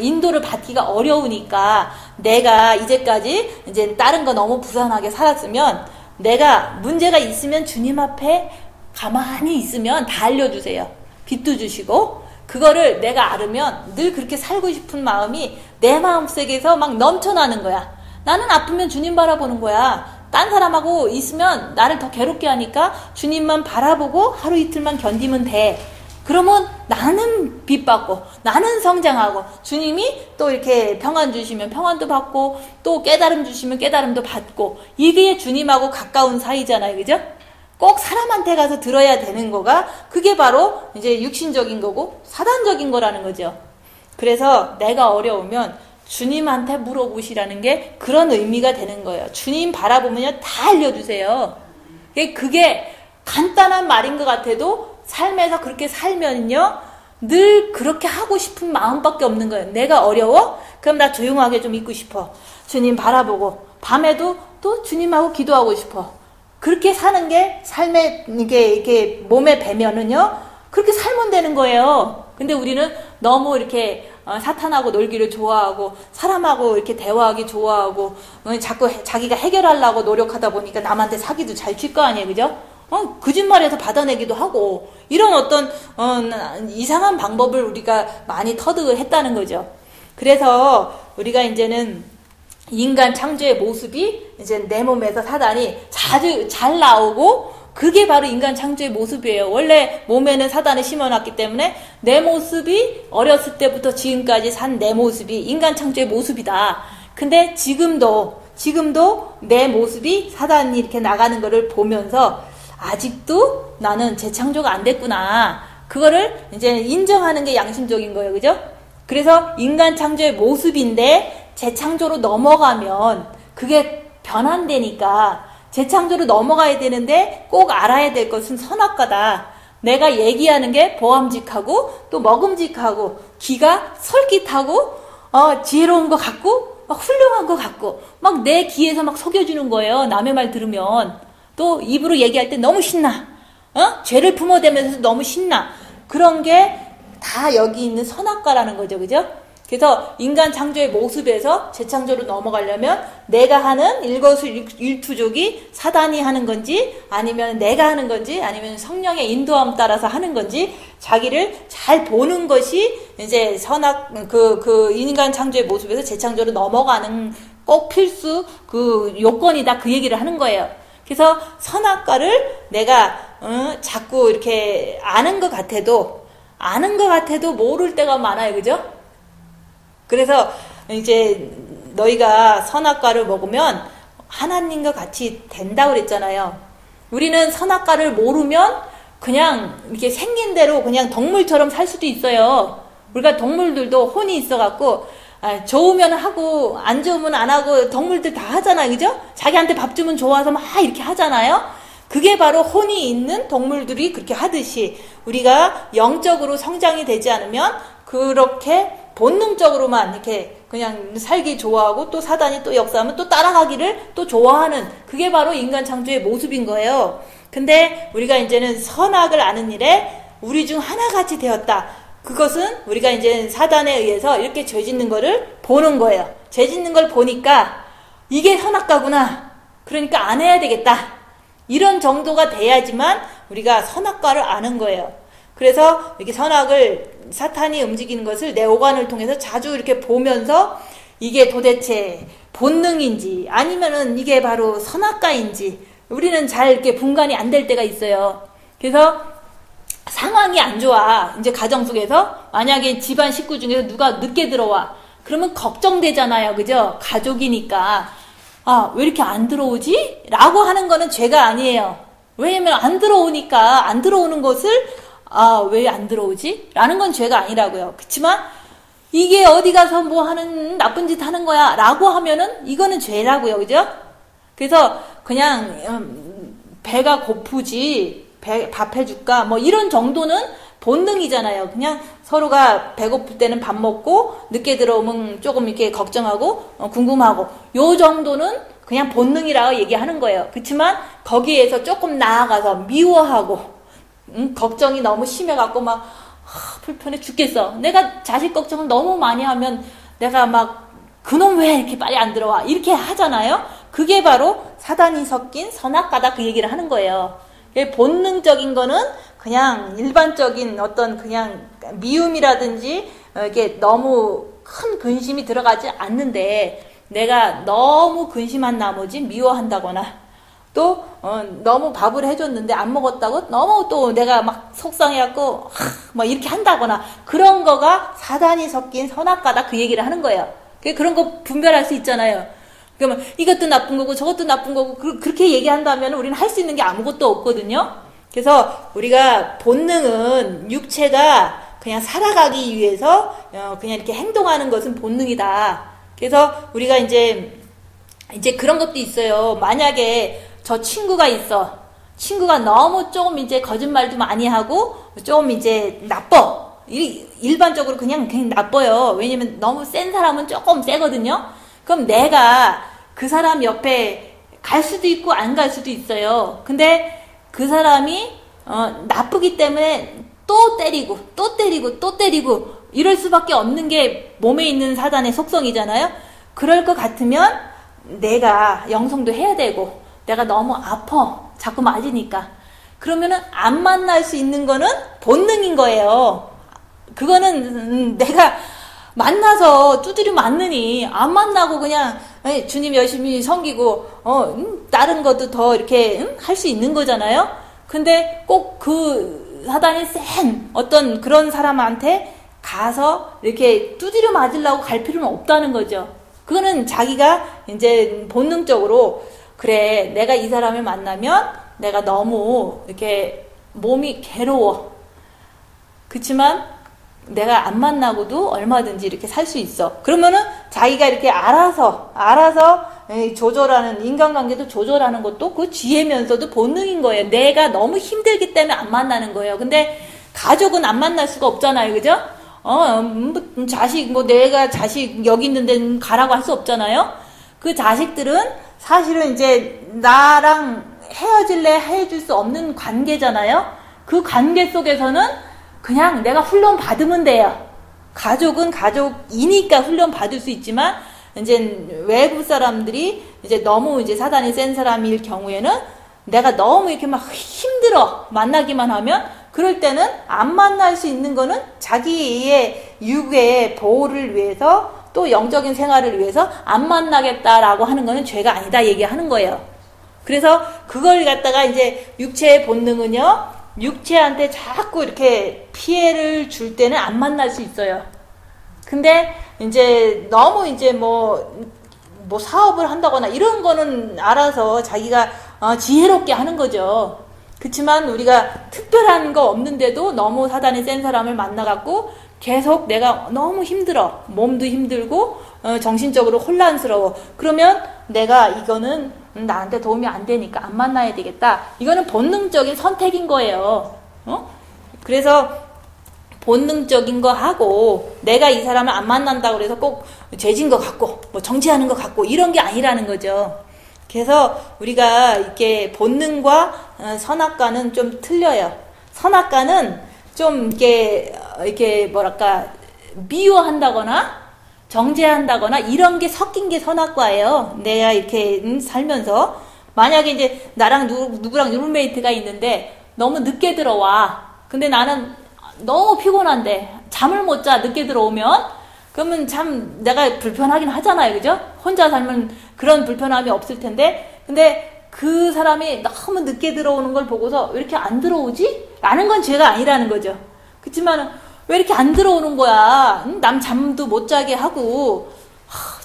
S1: 인도를 받기가 어려우니까 내가 이제까지 이제 다른 거 너무 부산하게 살았으면 내가 문제가 있으면 주님 앞에 가만히 있으면 다 알려주세요. 빚도 주시고 그거를 내가 알으면 늘 그렇게 살고 싶은 마음이 내 마음속에서 막 넘쳐나는 거야. 나는 아프면 주님 바라보는 거야. 딴 사람하고 있으면 나를 더 괴롭게 하니까 주님만 바라보고 하루 이틀만 견디면 돼. 그러면 나는 빚 받고 나는 성장하고 주님이 또 이렇게 평안 주시면 평안도 받고 또 깨달음 주시면 깨달음도 받고 이게 주님하고 가까운 사이잖아요. 그죠? 꼭 사람한테 가서 들어야 되는 거가 그게 바로 이제 육신적인 거고 사단적인 거라는 거죠. 그래서 내가 어려우면 주님한테 물어보시라는 게 그런 의미가 되는 거예요. 주님 바라보면요 다 알려주세요. 그게 간단한 말인 것 같아도 삶에서 그렇게 살면요 늘 그렇게 하고 싶은 마음밖에 없는 거예요. 내가 어려워? 그럼 나 조용하게 좀 있고 싶어. 주님 바라보고 밤에도 또 주님하고 기도하고 싶어. 그렇게 사는 게 삶에 이게 몸에 배면은요 그렇게 살면 되는 거예요. 근데 우리는 너무 이렇게 사탄하고 놀기를 좋아하고 사람하고 이렇게 대화하기 좋아하고 자꾸 자기가 해결하려고 노력하다 보니까 남한테 사기도 잘 칠 거 아니에요. 그죠? 거짓말해서 받아내기도 하고 이런 어떤 이상한 방법을 우리가 많이 터득을 했다는 거죠. 그래서 우리가 이제는 인간 창조의 모습이 이제 내 몸에서 사단이 자주 잘 나오고 그게 바로 인간 창조의 모습이에요. 원래 몸에는 사단을 심어놨기 때문에 내 모습이 어렸을 때부터 지금까지 산 내 모습이 인간 창조의 모습이다. 근데 지금도 내 모습이 사단이 이렇게 나가는 거를 보면서 아직도 나는 재창조가 안 됐구나. 그거를 이제 인정하는 게 양심적인 거예요. 그죠? 그래서 인간 창조의 모습인데 재창조로 넘어가면 그게 변환되니까 재창조로 넘어가야 되는데 꼭 알아야 될 것은 선악과다. 내가 얘기하는 게 보암직하고 또 먹음직하고 귀가 솔깃하고 지혜로운 것 같고 막 훌륭한 것 같고 막 내 귀에서 막 속여주는 거예요. 남의 말 들으면. 또 입으로 얘기할 때 너무 신나. 죄를 품어대면서 너무 신나. 그런 게 다 여기 있는 선악과라는 거죠. 그죠? 그래서 인간 창조의 모습에서 재창조로 넘어가려면 내가 하는 일거수일투족이 사단이 하는 건지 아니면 내가 하는 건지 아니면 성령의 인도함 따라서 하는 건지 자기를 잘 보는 것이 이제 그 인간 창조의 모습에서 재창조로 넘어가는 꼭 필수 그 요건이다. 그 얘기를 하는 거예요. 그래서 선악과를 내가 자꾸 이렇게 아는 것 같아도 모를 때가 많아요. 그죠? 그래서 이제 너희가 선악과를 먹으면 하나님과 같이 된다고 그랬잖아요. 우리는 선악과를 모르면 그냥 이렇게 생긴 대로 그냥 동물처럼 살 수도 있어요. 우리가 동물들도 혼이 있어갖고 좋으면 하고 안 좋으면 안 하고 동물들 다 하잖아요. 그죠? 자기한테 밥 주면 좋아서 막 이렇게 하잖아요. 그게 바로 혼이 있는 동물들이 그렇게 하듯이 우리가 영적으로 성장이 되지 않으면 그렇게 본능적으로만 이렇게 그냥 살기 좋아하고 또 사단이 또 역사하면 또 따라가기를 또 좋아하는 그게 바로 인간 창조의 모습인 거예요. 근데 우리가 이제는 선악을 아는 일에 우리 중 하나같이 되었다. 그것은 우리가 이제 사단에 의해서 이렇게 죄 짓는 거를 보는 거예요. 죄 짓는 걸 보니까 이게 선악과구나. 그러니까 안 해야 되겠다. 이런 정도가 돼야지만 우리가 선악과를 아는 거예요. 그래서 이렇게 선악을 사탄이 움직이는 것을 내 오관을 통해서 자주 이렇게 보면서 이게 도대체 본능인지 아니면은 이게 바로 선악과인지 우리는 잘 이렇게 분간이 안 될 때가 있어요. 그래서 상황이 안 좋아. 이제 가정 속에서 만약에 집안 식구 중에서 누가 늦게 들어와. 그러면 걱정되잖아요. 그죠? 가족이니까. 아, 왜 이렇게 안 들어오지? 라고 하는 거는 죄가 아니에요. 왜냐면 안 들어오니까 안 들어오는 것을 왜 안 들어오지? 라는 건 죄가 아니라고요. 그렇지만 이게 어디 가서 뭐 하는 나쁜 짓 하는 거야 라고 하면은 이거는 죄라고요. 그죠? 그래서 그냥 배가 고프지 밥 해줄까 뭐 이런 정도는 본능이잖아요. 그냥 서로가 배고플 때는 밥 먹고 늦게 들어오면 조금 이렇게 걱정하고 궁금하고 요 정도는 그냥 본능이라고 얘기하는 거예요. 그렇지만 거기에서 조금 나아가서 미워하고 걱정이 너무 심해갖고 막 불편해 죽겠어. 내가 자식 걱정을 너무 많이 하면 내가 막 그놈 왜 이렇게 빨리 안 들어와 이렇게 하잖아요. 그게 바로 사단이 섞인 선악과다 그 얘기를 하는 거예요. 본능적인 거는 그냥 일반적인 어떤 그냥 미움이라든지 이게 너무 큰 근심이 들어가지 않는데 내가 너무 근심한 나머지 미워한다거나 또 너무 밥을 해줬는데 안 먹었다고 너무 또 내가 막 속상해갖고 막 이렇게 한다거나 그런 거가 사단이 섞인 선악과다 그 얘기를 하는 거예요. 그런 거 분별할 수 있잖아요. 그러면 이것도 나쁜 거고 저것도 나쁜 거고 그렇게 얘기한다면 우리는 할 수 있는 게 아무것도 없거든요. 그래서 우리가 본능은 육체가 그냥 살아가기 위해서 그냥 이렇게 행동하는 것은 본능이다. 그래서 우리가 이제 그런 것도 있어요. 만약에 저 친구가 있어. 친구가 너무 조금 이제 거짓말도 많이 하고 좀 이제 나빠. 일반적으로 그냥 나빠요. 왜냐면 너무 센 사람은 조금 세거든요. 그럼 내가 그 사람 옆에 갈 수도 있고 안 갈 수도 있어요. 근데 그 사람이 나쁘기 때문에 또 때리고 또 때리고 또 때리고 이럴 수밖에 없는 게 몸에 있는 사단의 속성이잖아요. 그럴 것 같으면 내가 영성도 해야 되고 내가 너무 아파 자꾸 맞으니까 그러면은 안 만날 수 있는 거는 본능인 거예요. 그거는 내가 만나서 두드려 맞느니 안 만나고 그냥 주님 열심히 섬기고 다른 것도 더 이렇게 할 수 있는 거잖아요. 근데 꼭 그 사단이 센 어떤 그런 사람한테 가서 이렇게 두드려 맞으려고 갈 필요는 없다는 거죠. 그거는 자기가 이제 본능적으로 그래 내가 이 사람을 만나면 내가 너무 이렇게 몸이 괴로워. 그렇지만 내가 안 만나고도 얼마든지 이렇게 살 수 있어. 그러면은 자기가 이렇게 알아서 조절하는 인간관계도 조절하는 것도 그 지혜면서도 본능인 거예요. 내가 너무 힘들기 때문에 안 만나는 거예요. 근데 가족은 안 만날 수가 없잖아요. 그죠? 자식 내가 자식 여기 있는 데는 가라고 할 수 없잖아요. 그 자식들은 사실은 이제 나랑 헤어질래 해줄 수 없는 관계잖아요. 그 관계 속에서는 그냥 내가 훈련 받으면 돼요. 가족은 가족이니까 훈련 받을 수 있지만 이제 외부 사람들이 이제 너무 이제 사단이 센 사람일 경우에는 내가 너무 이렇게 막 힘들어 만나기만 하면 그럴 때는 안 만날 수 있는 거는 자기의 육의 보호를 위해서 또 영적인 생활을 위해서 안 만나겠다라고 하는 거는 죄가 아니다 얘기하는 거예요. 그래서 그걸 갖다가 이제 육체의 본능은요. 육체한테 자꾸 이렇게 피해를 줄 때는 안 만날 수 있어요. 근데 이제 너무 이제 뭐 사업을 한다거나 이런 거는 알아서 자기가 지혜롭게 하는 거죠. 그렇지만 우리가 특별한 거 없는데도 너무 사단이 센 사람을 만나갖고 계속 내가 너무 힘들어. 몸도 힘들고 정신적으로 혼란스러워. 그러면 내가 이거는 나한테 도움이 안 되니까 안 만나야 되겠다. 이거는 본능적인 선택인 거예요. 그래서 본능적인 거 하고 내가 이 사람을 안 만난다고 그래서 꼭 죄진 것 같고 뭐 정죄하는 것 같고 이런 게 아니라는 거죠. 그래서 우리가 이렇게 본능과 선악과는 좀 틀려요. 선악과는 좀 이렇게 뭐랄까 미워한다거나 정죄한다거나 이런 게 섞인 게 선악과예요. 내가 이렇게 살면서 만약에 이제 나랑 누구랑 룸메이트가 있는데 너무 늦게 들어와. 근데 나는 너무 피곤한데 잠을 못 자, 늦게 들어오면. 그러면 참 내가 불편하긴 하잖아요. 그죠? 혼자 살면 그런 불편함이 없을 텐데. 근데 그 사람이 너무 늦게 들어오는 걸 보고서 왜 이렇게 안 들어오지? 라는 건 죄가 아니라는 거죠. 그렇지만 왜 이렇게 안 들어오는 거야? 남 잠도 못 자게 하고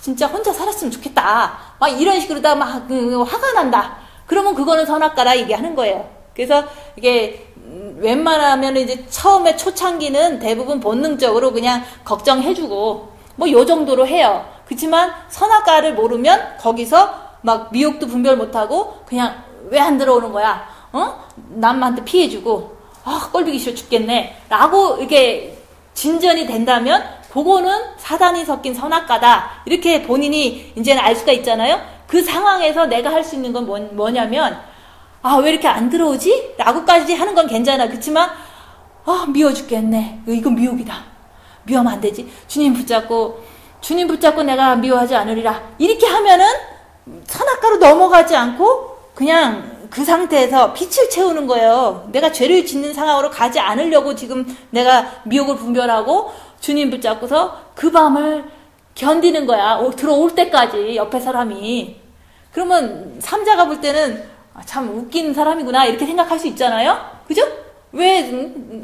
S1: 진짜 혼자 살았으면 좋겠다. 막 이런 식으로 다 막 화가 난다. 그러면 그거는 선악과라 얘기하는 거예요. 그래서 이게 웬만하면 이제 처음에 초창기는 대부분 본능적으로 그냥 걱정해주고 뭐 요 정도로 해요. 그렇지만 선악과를 모르면 거기서 막 미혹도 분별 못하고 그냥 왜 안 들어오는 거야? 남한테 피해주고 꼴보기 싫어 죽겠네 라고 이렇게 진전이 된다면 그거는 사단이 섞인 선악과다. 이렇게 본인이 이제는 알 수가 있잖아요. 그 상황에서 내가 할 수 있는 건 뭐냐면 왜 이렇게 안 들어오지? 라고까지 하는 건 괜찮아. 그렇지만 미워 죽겠네. 이건 미혹이다. 미워하면 안 되지. 주님 붙잡고 내가 미워하지 않으리라. 이렇게 하면은 선악과로 넘어가지 않고 그냥 그 상태에서 빛을 채우는 거예요. 내가 죄를 짓는 상황으로 가지 않으려고 지금 내가 미혹을 분별하고 주님 붙잡고서 그 밤을 견디는 거야. 들어올 때까지 옆에 사람이. 그러면 삼자가 볼 때는 참 웃긴 사람이구나 이렇게 생각할 수 있잖아요. 그죠? 왜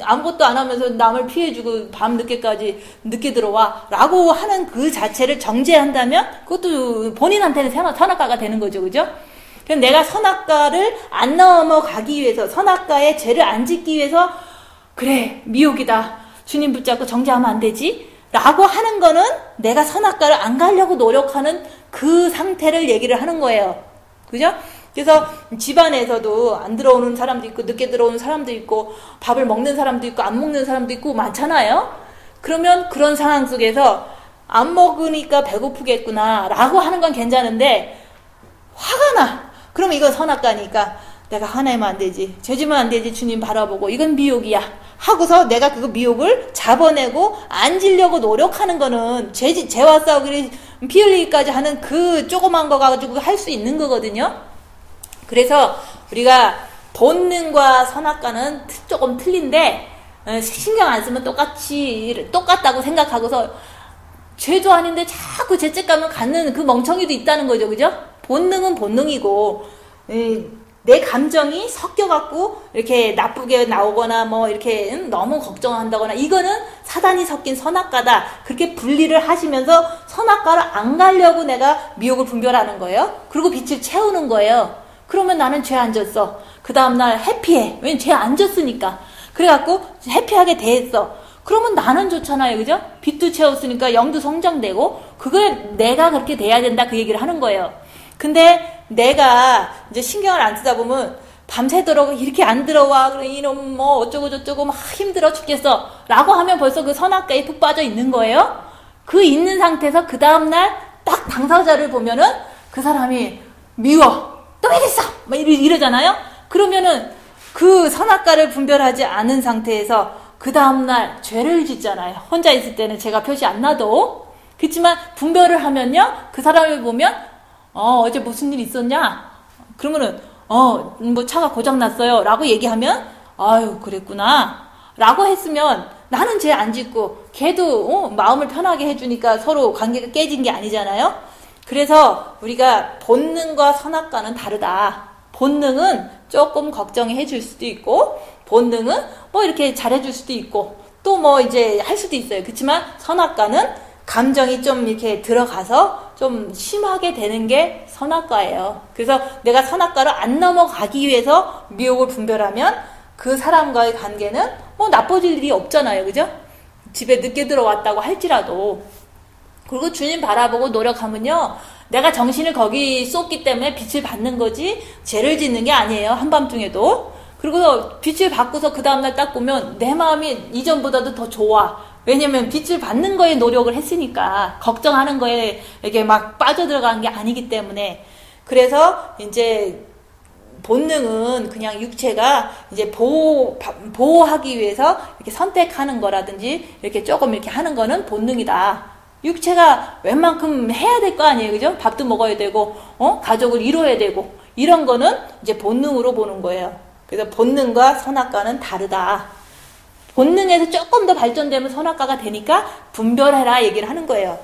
S1: 아무것도 안 하면서 남을 피해주고 밤늦게까지 늦게 들어와 라고 하는 그 자체를 정죄한다면 그것도 본인한테는 선악과가 되는 거죠. 그죠? 그럼 내가 선악과를 안 넘어가기 위해서 선악과의 죄를 안 짓기 위해서 그래 미혹이다. 주님 붙잡고 정죄하면 안 되지 라고 하는 거는 내가 선악과를 안 가려고 노력하는 그 상태를 얘기를 하는 거예요. 그죠? 그래서 집안에서도 안 들어오는 사람도 있고 늦게 들어오는 사람도 있고 밥을 먹는 사람도 있고 안 먹는 사람도 있고 많잖아요. 그러면 그런 상황 속에서 안 먹으니까 배고프겠구나 라고 하는 건 괜찮은데 화가 나. 그럼 이건 선악과니까 내가 화내면 안 되지. 죄지면 안 되지. 주님 바라보고 이건 미혹이야 하고서 내가 그 미혹을 잡아내고 안 지려고 노력하는 거는 죄와 싸우기 피 흘리기까지 하는 그 조그만 거 가지고 할 수 있는 거거든요. 그래서 우리가 본능과 선악과는 조금 틀린데 신경 안 쓰면 똑같다고 생각하고서 죄도 아닌데 자꾸 죄책감을 갖는 그 멍청이도 있다는 거죠. 그죠? 본능은 본능이고 내 감정이 섞여갖고 이렇게 나쁘게 나오거나 뭐 이렇게 너무 걱정한다거나 이거는 사단이 섞인 선악과다. 그렇게 분리를 하시면서 선악과를 안 가려고 내가 미혹을 분별하는 거예요. 그리고 빛을 채우는 거예요. 그러면 나는 죄 안 졌어. 그 다음날 해피해. 왜냐면 죄 안 졌으니까. 그래갖고 해피하게 대했어. 그러면 나는 좋잖아요. 그죠? 빛도 채웠으니까 영도 성장되고 그걸 내가 그렇게 돼야 된다 그 얘기를 하는 거예요. 근데 내가 이제 신경을 안 쓰다 보면 밤새도록 이렇게 안 들어와. 그래 이놈 뭐 어쩌고 저쩌고 막 힘들어 죽겠어. 라고 하면 벌써 그 선악과에 푹 빠져 있는 거예요. 그 있는 상태에서 그 다음날 딱 당사자를 보면은 그 사람이 미워. 또 왜 그랬어? 막 이러잖아요? 그러면은 그 선악과를 분별하지 않은 상태에서 그 다음날 죄를 짓잖아요. 혼자 있을 때는 죄가 표시 안 나도. 그렇지만 분별을 하면요. 그 사람을 보면 어제 무슨 일 있었냐? 그러면은 뭐 차가 고장났어요. 라고 얘기하면 아유 그랬구나. 라고 했으면 나는 죄 안 짓고 걔도 마음을 편하게 해주니까 서로 관계가 깨진 게 아니잖아요. 그래서 우리가 본능과 선악과는 다르다. 본능은 조금 걱정해 줄 수도 있고 본능은 뭐 이렇게 잘해줄 수도 있고 또 뭐 이제 할 수도 있어요. 그렇지만 선악과는 감정이 좀 이렇게 들어가서 좀 심하게 되는 게 선악과예요. 그래서 내가 선악과를 안 넘어가기 위해서 미혹을 분별하면 그 사람과의 관계는 뭐 나빠질 일이 없잖아요. 그죠? 집에 늦게 들어왔다고 할지라도. 그리고 주님 바라보고 노력하면요. 내가 정신을 거기 쏟기 때문에 빛을 받는 거지 죄를 짓는 게 아니에요. 한밤중에도. 그리고 빛을 받고서 그 다음날 딱 보면 내 마음이 이전보다도 더 좋아. 왜냐면 빛을 받는 거에 노력을 했으니까 걱정하는 거에 이렇게 막 빠져들어간 게 아니기 때문에. 그래서 이제 본능은 그냥 육체가 이제 보호하기 위해서 이렇게 선택하는 거라든지 이렇게 조금 이렇게 하는 거는 본능이다. 육체가 웬만큼 해야 될 거 아니에요. 그죠? 밥도 먹어야 되고, 가족을 이루어야 되고, 이런 거는 이제 본능으로 보는 거예요. 그래서 본능과 선악과는 다르다. 본능에서 조금 더 발전되면 선악과가 되니까 분별해라 얘기를 하는 거예요.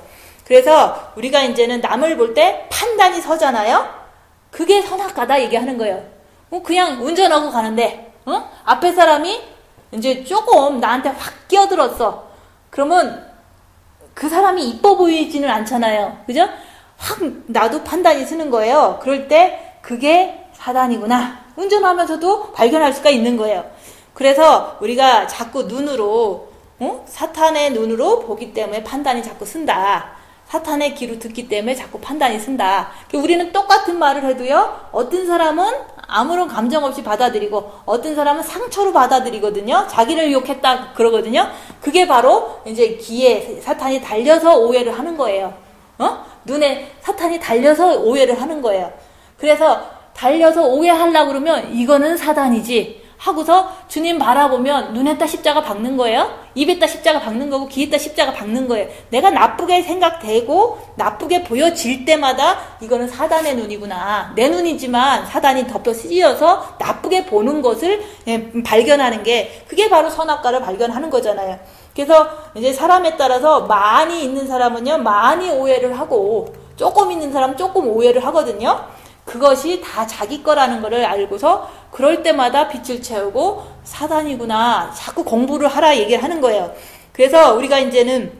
S1: 그래서 우리가 이제는 남을 볼 때 판단이 서잖아요. 그게 선악과다 얘기하는 거예요. 그냥 운전하고 가는데 앞에 사람이 이제 조금 나한테 확 끼어들었어. 그러면 그 사람이 이뻐 보이지는 않잖아요. 그죠? 확 나도 판단이 서는 거예요. 그럴 때 그게 사단이구나. 운전하면서도 발견할 수가 있는 거예요. 그래서 우리가 자꾸 눈으로 사탄의 눈으로 보기 때문에 판단이 자꾸 쓴다. 사탄의 귀로 듣기 때문에 자꾸 판단이 쓴다. 우리는 똑같은 말을 해도요, 어떤 사람은 아무런 감정 없이 받아들이고 어떤 사람은 상처로 받아들이거든요. 자기를 욕했다 그러거든요. 그게 바로 이제 귀에 사탄이 달려서 오해를 하는 거예요. 눈에 사탄이 달려서 오해를 하는 거예요. 그래서 달려서 오해하려고 그러면 이거는 사단이지 하고서 주님 바라보면 눈에다 십자가 박는 거예요. 입에다 십자가 박는 거고 귀에다 십자가 박는 거예요. 내가 나쁘게 생각되고 나쁘게 보여질 때마다 이거는 사단의 눈이구나. 내 눈이지만 사단이 덮여 씌어서 나쁘게 보는 것을 발견하는 게 그게 바로 선악과를 발견하는 거잖아요. 그래서 이제 사람에 따라서 많이 있는 사람은요 많이 오해를 하고 조금 있는 사람은 조금 오해를 하거든요. 그것이 다 자기 거라는 거를 알고서 그럴 때마다 빛을 채우고 사단이구나 자꾸 공부를 하라 얘기를 하는 거예요. 그래서 우리가 이제는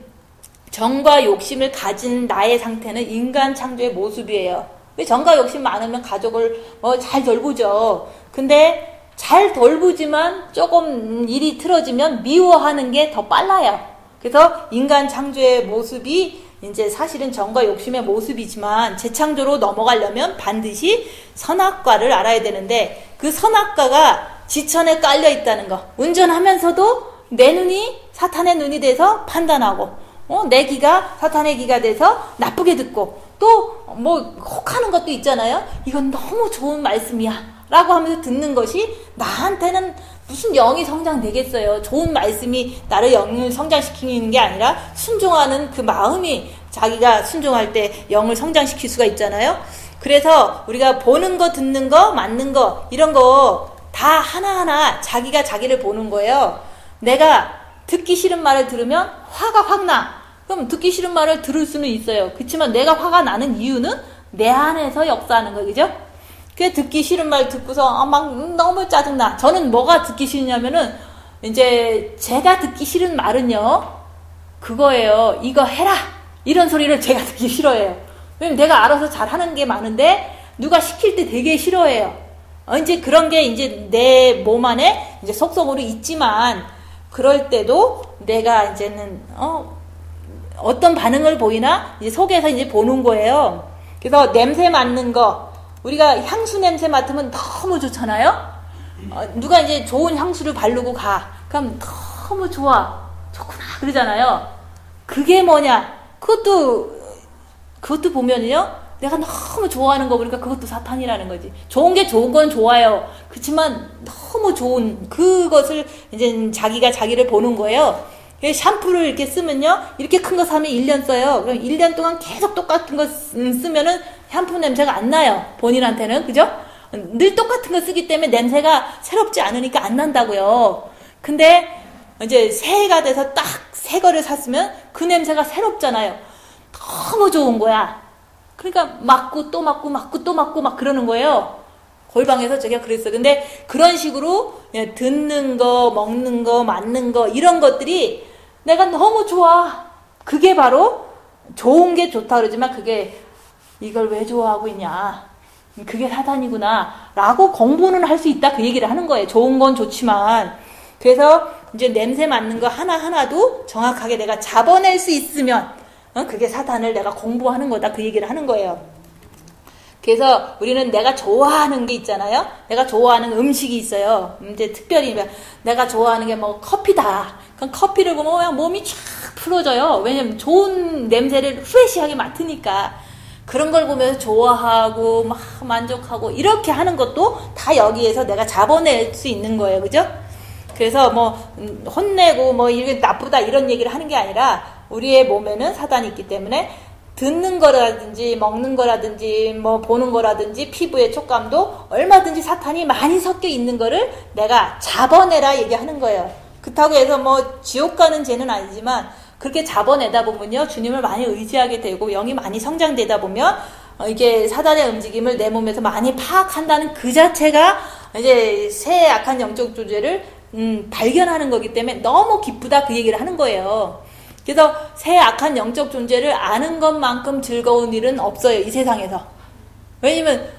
S1: 정과 욕심을 가진 나의 상태는 인간 창조의 모습이에요. 정과 욕심 많으면 가족을 잘 돌보죠. 근데 잘 돌보지만 조금 일이 틀어지면 미워하는 게 더 빨라요. 그래서 인간 창조의 모습이 이제 사실은 정과 욕심의 모습이지만 재창조로 넘어가려면 반드시 선악과를 알아야 되는데 그 선악과가 지천에 깔려 있다는 거. 운전하면서도 내 눈이 사탄의 눈이 돼서 판단하고 내 귀가 사탄의 귀가 돼서 나쁘게 듣고 또 혹하는 것도 있잖아요. 이건 너무 좋은 말씀이야 라고 하면서 듣는 것이 나한테는 무슨 영이 성장되겠어요. 좋은 말씀이 나를 영을 성장시키는 게 아니라 순종하는 그 마음이 자기가 순종할 때 영을 성장시킬 수가 있잖아요. 그래서 우리가 보는 거, 듣는 거, 맞는 거 이런 거 다 하나하나 자기가 자기를 보는 거예요. 내가 듣기 싫은 말을 들으면 화가 확 나. 그럼 듣기 싫은 말을 들을 수는 있어요. 그렇지만 내가 화가 나는 이유는 내 안에서 역사하는 거, 그죠? 그 듣기 싫은 말 듣고서 막 너무 짜증나. 저는 뭐가 듣기 싫냐면은 이제 제가 듣기 싫은 말은요 그거예요. 이거 해라 이런 소리를 제가 듣기 싫어해요. 왜냐면 내가 알아서 잘하는 게 많은데 누가 시킬 때 되게 싫어해요. 이제 그런 게 이제 내 몸 안에 이제 속속으로 있지만 그럴 때도 내가 이제는 어떤 반응을 보이나 이제 속에서 이제 보는 거예요. 그래서 냄새 맡는 거. 우리가 향수 냄새 맡으면 너무 좋잖아요? 누가 이제 좋은 향수를 바르고 가. 그럼 너무 좋아. 좋구나. 그러잖아요. 그게 뭐냐? 그것도 보면요. 내가 너무 좋아하는 거 보니까 그것도 사탄이라는 거지. 좋은 게 좋은 건 좋아요. 그렇지만 너무 좋은 그것을 이제 자기가 자기를 보는 거예요. 샴푸를 이렇게 쓰면요. 이렇게 큰 거 사면 1년 써요. 그럼 1년 동안 계속 똑같은 거 쓰면은 샴푸 냄새가 안 나요. 본인한테는. 그죠? 늘 똑같은 거 쓰기 때문에 냄새가 새롭지 않으니까 안 난다고요. 근데 이제 새해가 돼서 딱 새 거를 샀으면 그 냄새가 새롭잖아요. 너무 좋은 거야. 그러니까 맞고 또 맞고 맞고 또 맞고 막 그러는 거예요. 골방에서 제가 그랬어요. 근데 그런 식으로 듣는 거, 먹는 거, 맞는 거 이런 것들이 내가 너무 좋아. 그게 바로 좋은 게 좋다 그러지만 그게 이걸 왜 좋아하고 있냐. 그게 사단이구나. 라고 공부는 할 수 있다. 그 얘기를 하는 거예요. 좋은 건 좋지만. 그래서 이제 냄새 맡는 거 하나하나도 정확하게 내가 잡아낼 수 있으면 그게 사단을 내가 공부하는 거다. 그 얘기를 하는 거예요. 그래서 우리는 내가 좋아하는 게 있잖아요. 내가 좋아하는 음식이 있어요. 이제 특별히 내가 좋아하는 게 뭐 커피다. 그럼 커피를 보면 그냥 몸이 쫙 풀어져요. 왜냐면 좋은 냄새를 프레시하게 맡으니까. 그런 걸 보면서 좋아하고 막 만족하고 이렇게 하는 것도 다 여기에서 내가 잡아낼 수 있는 거예요. 그죠? 그래서 뭐 혼내고 뭐 이게 나쁘다 이런 얘기를 하는 게 아니라 우리의 몸에는 사단이 있기 때문에 듣는 거라든지 먹는 거라든지 뭐 보는 거라든지 피부의 촉감도 얼마든지 사탄이 많이 섞여 있는 거를 내가 잡아내라 얘기하는 거예요. 그렇다고 해서 뭐 지옥 가는 죄는 아니지만 그렇게 잡아내다 보면요, 주님을 많이 의지하게 되고 영이 많이 성장되다 보면 이게 사단의 움직임을 내 몸에서 많이 파악한다는 그 자체가 이제 새 악한 영적 존재를 발견하는 거기 때문에 너무 기쁘다 그 얘기를 하는 거예요. 그래서 새 악한 영적 존재를 아는 것만큼 즐거운 일은 없어요, 이 세상에서. 왜냐면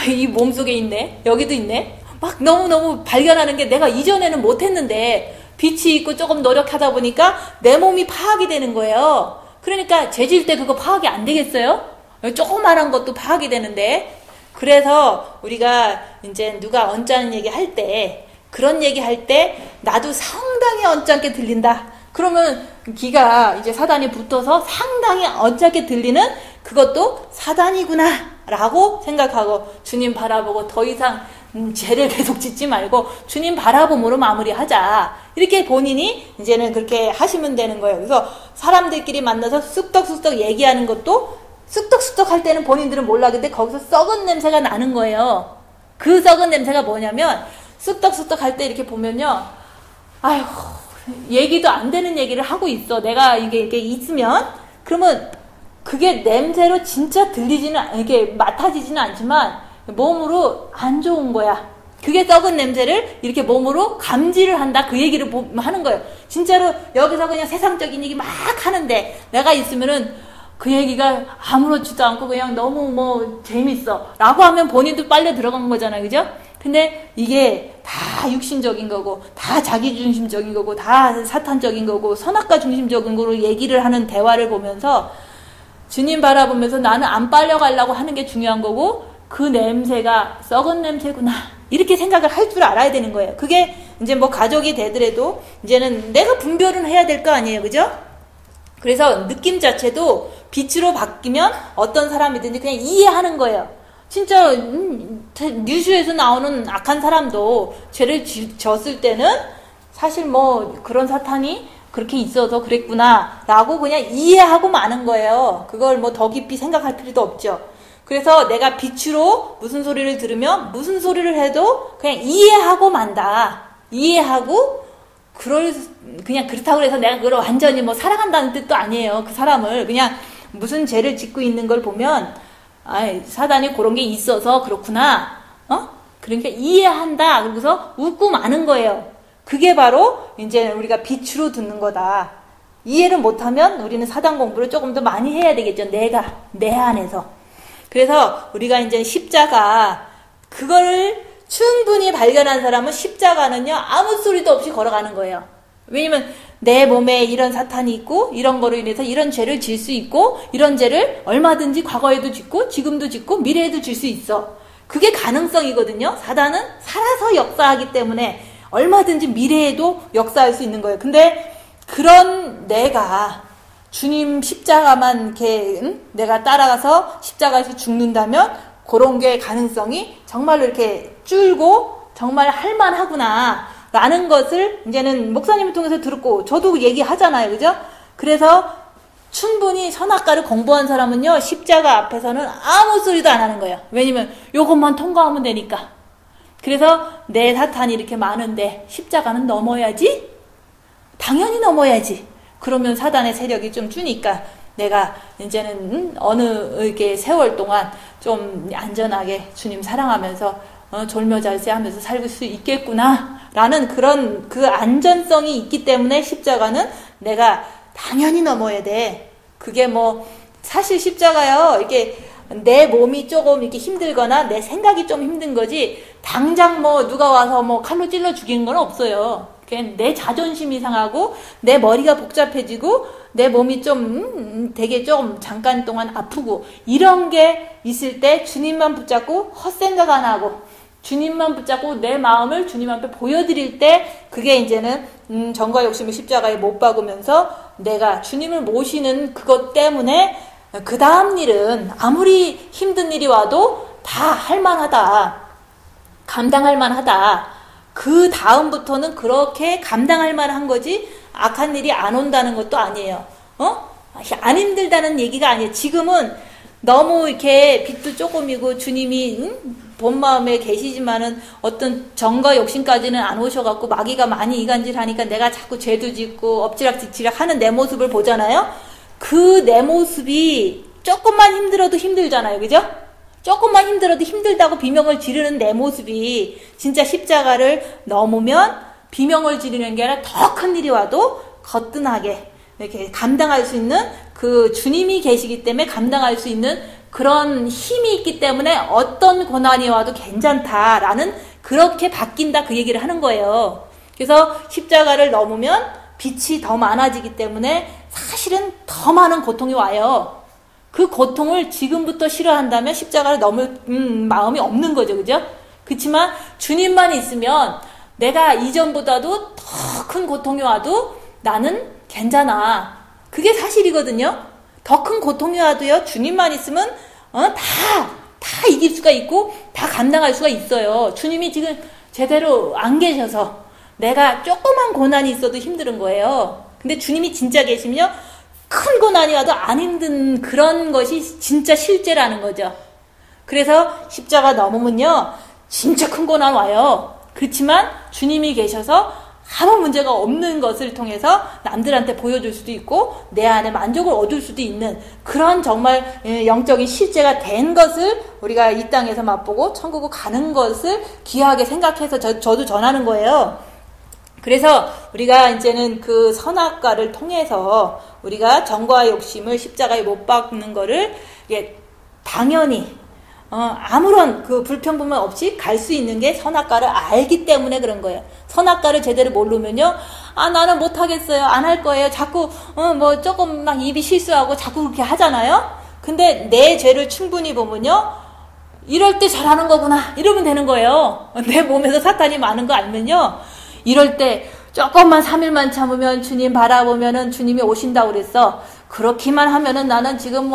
S1: 이 몸속에 있네, 여기도 있네, 막 너무너무 발견하는 게 내가 이전에는 못했는데 빛이 있고 조금 노력하다 보니까 내 몸이 파악이 되는 거예요. 그러니까 죄질 때 그거 파악이 안 되겠어요? 조그만한 것도 파악이 되는데. 그래서 우리가 이제 누가 언짢은 얘기 할 때, 그런 얘기 할 때 나도 상당히 언짢게 들린다. 그러면 귀가 이제 사단이 붙어서 상당히 언짢게 들리는 그것도 사단이구나 라고 생각하고 주님 바라보고 더 이상 죄를 계속 짓지 말고 주님 바라봄으로 마무리하자. 이렇게 본인이 이제는 그렇게 하시면 되는 거예요. 그래서 사람들끼리 만나서 쑥덕쑥덕 얘기하는 것도 쑥덕쑥덕 할 때는 본인들은 몰라. 근데 거기서 썩은 냄새가 나는 거예요. 그 썩은 냄새가 뭐냐면 쑥덕쑥덕 할 때 이렇게 보면요, 아휴, 얘기도 안 되는 얘기를 하고 있어. 내가 이게 있으면. 그러면 그게 냄새로 진짜 들리지는, 이게 맡아지지는 않지만 몸으로 안 좋은 거야. 그게 썩은 냄새를 이렇게 몸으로 감지를 한다. 그 얘기를 하는 거예요. 진짜로 여기서 그냥 세상적인 얘기 막 하는데 내가 있으면은 그 얘기가 아무렇지도 않고 그냥 너무 뭐 재밌어 라고 하면 본인도 빨려 들어간 거잖아요. 그죠? 근데 이게 다 육신적인 거고 다 자기중심적인 거고 다 사탄적인 거고 선악과 중심적인 거로 얘기를 하는 대화를 보면서 주님 바라보면서 나는 안 빨려가려고 하는 게 중요한 거고 그 냄새가 썩은 냄새구나 이렇게 생각을 할 줄 알아야 되는 거예요. 그게 이제 뭐 가족이 되더라도 이제는 내가 분별은 해야 될 거 아니에요. 그죠? 그래서 느낌 자체도 빛으로 바뀌면 어떤 사람이든지 그냥 이해하는 거예요. 진짜 뉴스에서 나오는 악한 사람도 죄를 졌을 때는 사실 뭐 그런 사탄이 그렇게 있어서 그랬구나 라고 그냥 이해하고 마는 거예요. 그걸 뭐 더 깊이 생각할 필요도 없죠. 그래서 내가 빛으로 무슨 소리를 들으면 무슨 소리를 해도 그냥 이해하고 만다. 이해하고 그냥 그렇다고 해서 내가 그걸 완전히 뭐 사랑한다는 뜻도 아니에요. 그 사람을 그냥 무슨 죄를 짓고 있는 걸 보면 사단이 그런 게 있어서 그렇구나. 그러니까 이해한다. 그러고서 웃고 마는 거예요. 그게 바로 이제 우리가 빛으로 듣는 거다. 이해를 못하면 우리는 사단 공부를 조금 더 많이 해야 되겠죠. 내 안에서. 그래서 우리가 이제 십자가, 그거를 충분히 발견한 사람은 십자가는요, 아무 소리도 없이 걸어가는 거예요. 왜냐면 내 몸에 이런 사탄이 있고 이런 거로 인해서 이런 죄를 질 수 있고 이런 죄를 얼마든지 과거에도 짓고 지금도 짓고 미래에도 질 수 있어. 그게 가능성이거든요. 사단은 살아서 역사하기 때문에 얼마든지 미래에도 역사할 수 있는 거예요. 근데 그런 내가 주님 십자가만 이렇게 내가 따라가서 십자가에서 죽는다면 그런 게 가능성이 정말로 이렇게 줄고 정말 할만하구나 라는 것을 이제는 목사님을 통해서 들었고 저도 얘기하잖아요. 그죠? 그래서 충분히 선악과를 공부한 사람은요, 십자가 앞에서는 아무 소리도 안 하는 거예요. 왜냐면 요것만 통과하면 되니까. 그래서 내 사탄이 이렇게 많은데 십자가는 넘어야지? 당연히 넘어야지. 그러면 사단의 세력이 좀 주니까 내가 이제는 어느 이렇게 세월 동안 좀 안전하게 주님 사랑하면서 졸며잘세하면서 살 수 있겠구나 라는 그런 그 안전성이 있기 때문에 십자가는 내가 당연히 넘어야 돼. 그게 뭐 사실 십자가요, 이렇게 내 몸이 조금 이렇게 힘들거나 내 생각이 좀 힘든 거지 당장 뭐 누가 와서 뭐 칼로 찔러 죽이는 건 없어요. 그냥 내 자존심이 상하고 내 머리가 복잡해지고 내 몸이 좀 되게 좀 잠깐 동안 아프고 이런 게 있을 때 주님만 붙잡고 헛생각 안 하고 주님만 붙잡고 내 마음을 주님 앞에 보여드릴 때 그게 이제는 정과 욕심의 십자가에 못 박으면서 내가 주님을 모시는 그것 때문에 그 다음 일은 아무리 힘든 일이 와도 다 할만하다. 감당할 만하다. 그 다음부터는 그렇게 감당할 만한 거지 악한 일이 안 온다는 것도 아니에요. 안 힘들다는 얘기가 아니에요. 지금은 너무 이렇게 빛도 조금이고 주님이 본 마음에 계시지만은 어떤 정과 욕심까지는 안 오셔갖고 마귀가 많이 이간질하니까 내가 자꾸 죄도 짓고 엎지락뒤치락 하는 내 모습을 보잖아요. 그 내 모습이 조금만 힘들어도 힘들잖아요. 그죠? 조금만 힘들어도 힘들다고 비명을 지르는 내 모습이 진짜 십자가를 넘으면 비명을 지르는 게 아니라 더 큰 일이 와도 거뜬하게 이렇게 감당할 수 있는 그 주님이 계시기 때문에 감당할 수 있는 그런 힘이 있기 때문에 어떤 고난이 와도 괜찮다라는 그렇게 바뀐다 그 얘기를 하는 거예요. 그래서 십자가를 넘으면 빛이 더 많아지기 때문에 사실은 더 많은 고통이 와요. 그 고통을 지금부터 싫어한다면 십자가를 넘을 마음이 없는 거죠. 그죠? 그렇지만 주님만 있으면 내가 이전보다도 더 큰 고통이 와도 나는 괜찮아. 그게 사실이거든요. 더 큰 고통이 와도요. 주님만 있으면 다 이길 수가 있고 다 감당할 수가 있어요. 주님이 지금 제대로 안 계셔서 내가 조그만 고난이 있어도 힘든 거예요. 근데 주님이 진짜 계시면요. 큰 고난이 와도 안 힘든 그런 것이 진짜 실제라는 거죠. 그래서 십자가 넘으면요. 진짜 큰 고난 와요. 그렇지만 주님이 계셔서 아무 문제가 없는 것을 통해서 남들한테 보여줄 수도 있고 내 안에 만족을 얻을 수도 있는 그런 정말 영적인 실제가 된 것을 우리가 이 땅에서 맛보고 천국을 가는 것을 귀하게 생각해서 저도 전하는 거예요. 그래서 우리가 이제는 그 선악과를 통해서 우리가 정과 욕심을 십자가에 못 박는 거를 당연히 아무런 그 불평불만 없이 갈 수 있는 게 선악과를 알기 때문에 그런 거예요. 선악과를 제대로 모르면요. 나는 못하겠어요. 안 할 거예요. 자꾸 조금 막 입이 실수하고 자꾸 그렇게 하잖아요. 근데 내 죄를 충분히 보면요. 이럴 때 잘하는 거구나. 이러면 되는 거예요. 내 몸에서 사탄이 많은 거 알면요. 이럴 때 조금만 3일만 참으면 주님 바라보면은 주님이 오신다고 그랬어. 그렇게만 하면은 나는 지금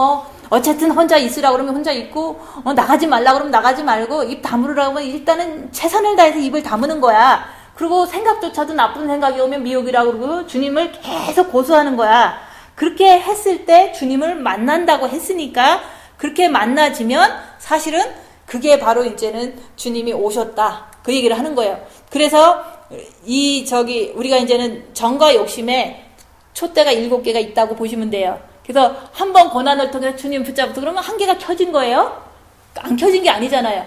S1: 어쨌든 혼자 있으라고 그러면 혼자 있고, 나가지 말라고 그러면 나가지 말고, 입 다물으라고 하면 일단은 최선을 다해서 입을 다무는 거야. 그리고 생각조차도 나쁜 생각이 오면 미혹이라고 그러고, 주님을 계속 고수하는 거야. 그렇게 했을 때 주님을 만난다고 했으니까, 그렇게 만나지면 사실은 그게 바로 이제는 주님이 오셨다. 그 얘기를 하는 거예요. 그래서, 우리가 이제는 정과 욕심에 촛대가 7개가 있다고 보시면 돼요. 그래서 한 번 고난을 통해서 주님 붙잡고 그러면 한 개가 켜진 거예요. 안 켜진 게 아니잖아요.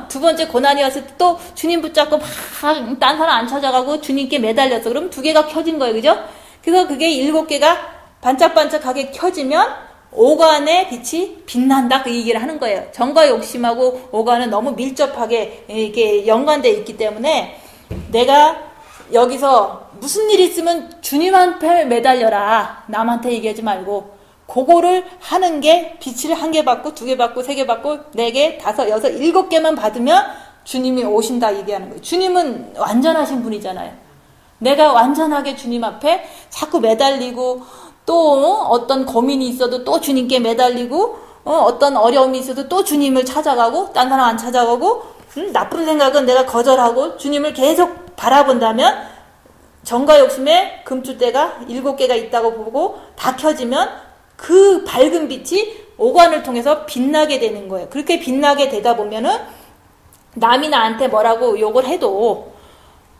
S1: 두 번째 고난이 왔을 때 또 주님 붙잡고 막 딴 사람 안 찾아가고 주님께 매달렸어. 그럼 2개가 켜진 거예요. 그죠? 그래서 그게 7개가 반짝반짝하게 켜지면 오간의 빛이 빛난다. 그 얘기를 하는 거예요. 정과 욕심하고 오간은 너무 밀접하게 이렇게 연관되어 있기 때문에 내가 여기서 무슨 일이 있으면 주님한테 매달려라. 남한테 얘기하지 말고. 그거를 하는 게 빛을 1개 받고 2개 받고 3개 받고 4개, 5, 6, 7개만 받으면 주님이 오신다 얘기하는 거예요. 주님은 완전하신 분이잖아요. 내가 완전하게 주님 앞에 자꾸 매달리고 또 어떤 고민이 있어도 또 주님께 매달리고 어떤 어려움이 있어도 또 주님을 찾아가고 딴 사람 안 찾아가고 나쁜 생각은 내가 거절하고 주님을 계속 바라본다면 정과 욕심에 금추대가 7개가 있다고 보고 다 켜지면 그 밝은 빛이 오관을 통해서 빛나게 되는 거예요. 그렇게 빛나게 되다 보면은 남이 나한테 뭐라고 욕을 해도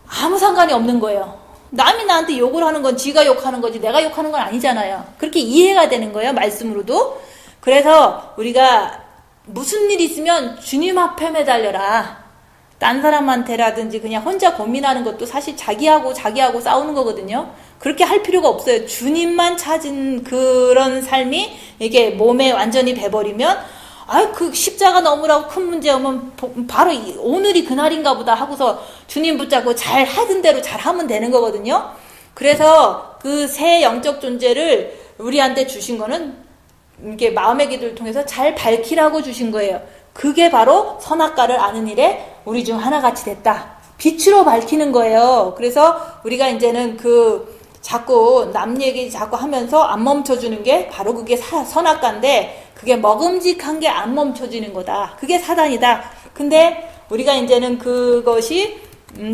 S1: 아무 상관이 없는 거예요. 남이 나한테 욕을 하는 건 지가 욕하는 거지 내가 욕하는 건 아니잖아요. 그렇게 이해가 되는 거예요. 말씀으로도. 그래서 우리가 무슨 일 있으면 주님 앞에 매달려라. 딴 사람한테라든지 그냥 혼자 고민하는 것도 사실 자기하고 싸우는 거거든요. 그렇게 할 필요가 없어요. 주님만 찾은 그런 삶이 이게 몸에 완전히 배버리면 그 십자가 넘으라고 큰 문제 오면 바로 오늘이 그날인가 보다 하고서 주님 붙잡고 잘 하던 대로 잘 하면 되는 거거든요. 그래서 그 새 영적 존재를 우리한테 주신 거는 이렇게 마음의 기도를 통해서 잘 밝히라고 주신 거예요. 그게 바로 선악과를 아는 일에 우리 중 하나같이 됐다. 빛으로 밝히는 거예요. 그래서 우리가 이제는 자꾸 남 얘기 자꾸 하면서 안 멈춰주는 게 바로 그게 선악과인데 그게 먹음직한 게 안 멈춰지는 거다. 그게 사단이다. 근데 우리가 이제는 그것이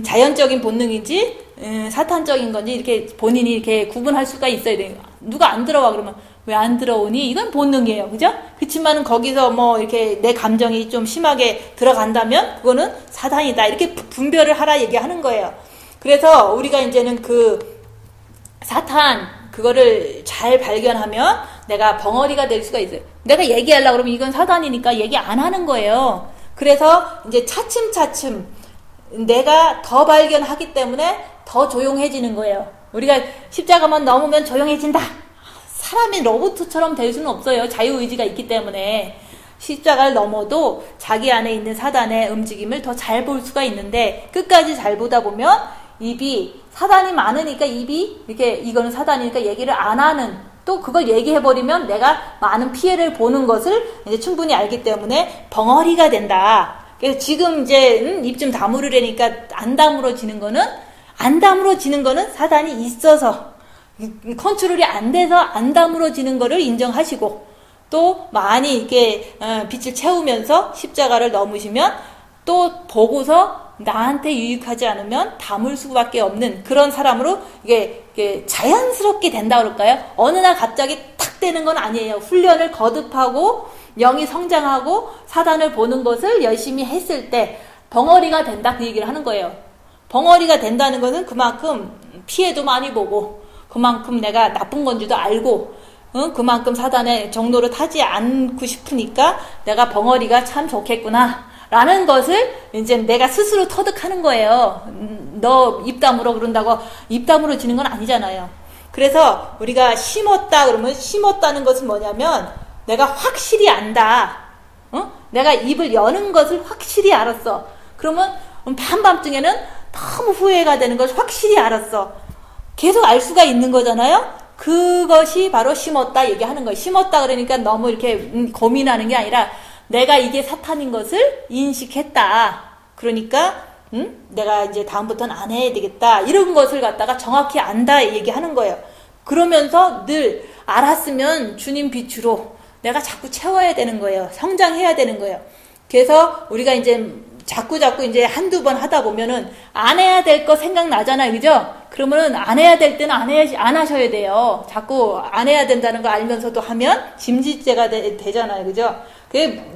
S1: 자연적인 본능인지 사탄적인 건지 이렇게 본인이 이렇게 구분할 수가 있어야 돼요. 누가 안 들어와 그러면 왜 안 들어오니? 이건 본능이에요. 그죠? 그치만은 거기서 뭐 이렇게 내 감정이 좀 심하게 들어간다면 그거는 사단이다. 이렇게 분별을 하라 얘기하는 거예요. 그래서 우리가 이제는 그 사탄 그거를 잘 발견하면 내가 벙어리가 될 수가 있어요. 내가 얘기하려고 그러면 이건 사단이니까 얘기 안 하는 거예요. 그래서 이제 차츰차츰 내가 더 발견하기 때문에 더 조용해지는 거예요. 우리가 십자가만 넘으면 조용해진다. 사람이 로봇처럼 될 수는 없어요. 자유의지가 있기 때문에. 십자가를 넘어도 자기 안에 있는 사단의 움직임을 더 잘 볼 수가 있는데 끝까지 잘 보다 보면 입이 사단이 많으니까 입이 이렇게 이거는 사단이니까 얘기를 안 하는 또 그걸 얘기해버리면 내가 많은 피해를 보는 것을 이제 충분히 알기 때문에 벙어리가 된다. 그래서 지금 이제 입 좀 다물으려니까 안 다물어지는 거는 사단이 있어서 컨트롤이 안 돼서 안 다물어지는 거를 인정하시고 또 많이 이렇게 빛을 채우면서 십자가를 넘으시면 또 보고서 나한테 유익하지 않으면 다물 수밖에 없는 그런 사람으로 이게 자연스럽게 된다 그럴까요? 어느 날 갑자기 탁 되는 건 아니에요. 훈련을 거듭하고 영이 성장하고 사단을 보는 것을 열심히 했을 때 벙어리가 된다 그 얘기를 하는 거예요. 벙어리가 된다는 것은 그만큼 피해도 많이 보고 그만큼 내가 나쁜 건지도 알고 그만큼 사단의 정도를 타지 않고 싶으니까 내가 벙어리가 참 좋겠구나 라는 것을 이제 내가 스스로 터득하는 거예요. 너 입 다물어 그런다고 입 다물어지는 건 아니잖아요. 그래서 우리가 심었다 그러면 심었다는 것은 뭐냐면 내가 확실히 안다. 내가 입을 여는 것을 확실히 알았어. 그러면 한밤중에는 너무 후회가 되는 걸 확실히 알았어. 계속 알 수가 있는 거잖아요. 그것이 바로 심었다 얘기하는 거예요. 심었다 그러니까 너무 이렇게 고민하는 게 아니라 내가 이게 사탄인 것을 인식했다. 그러니까 내가 이제 다음부터는 안 해야 되겠다. 이런 것을 갖다가 정확히 안다 얘기하는 거예요. 그러면서 늘 알았으면 주님 빛으로 내가 자꾸 채워야 되는 거예요. 성장해야 되는 거예요. 그래서 우리가 이제 자꾸 이제 한두 번 하다 보면은 안 해야 될 거 생각나잖아요. 그죠? 그러면은 안 해야 될 때는 안 하셔야 돼요. 자꾸 안 해야 된다는 거 알면서도 하면 짐짓죄가 되잖아요. 그죠?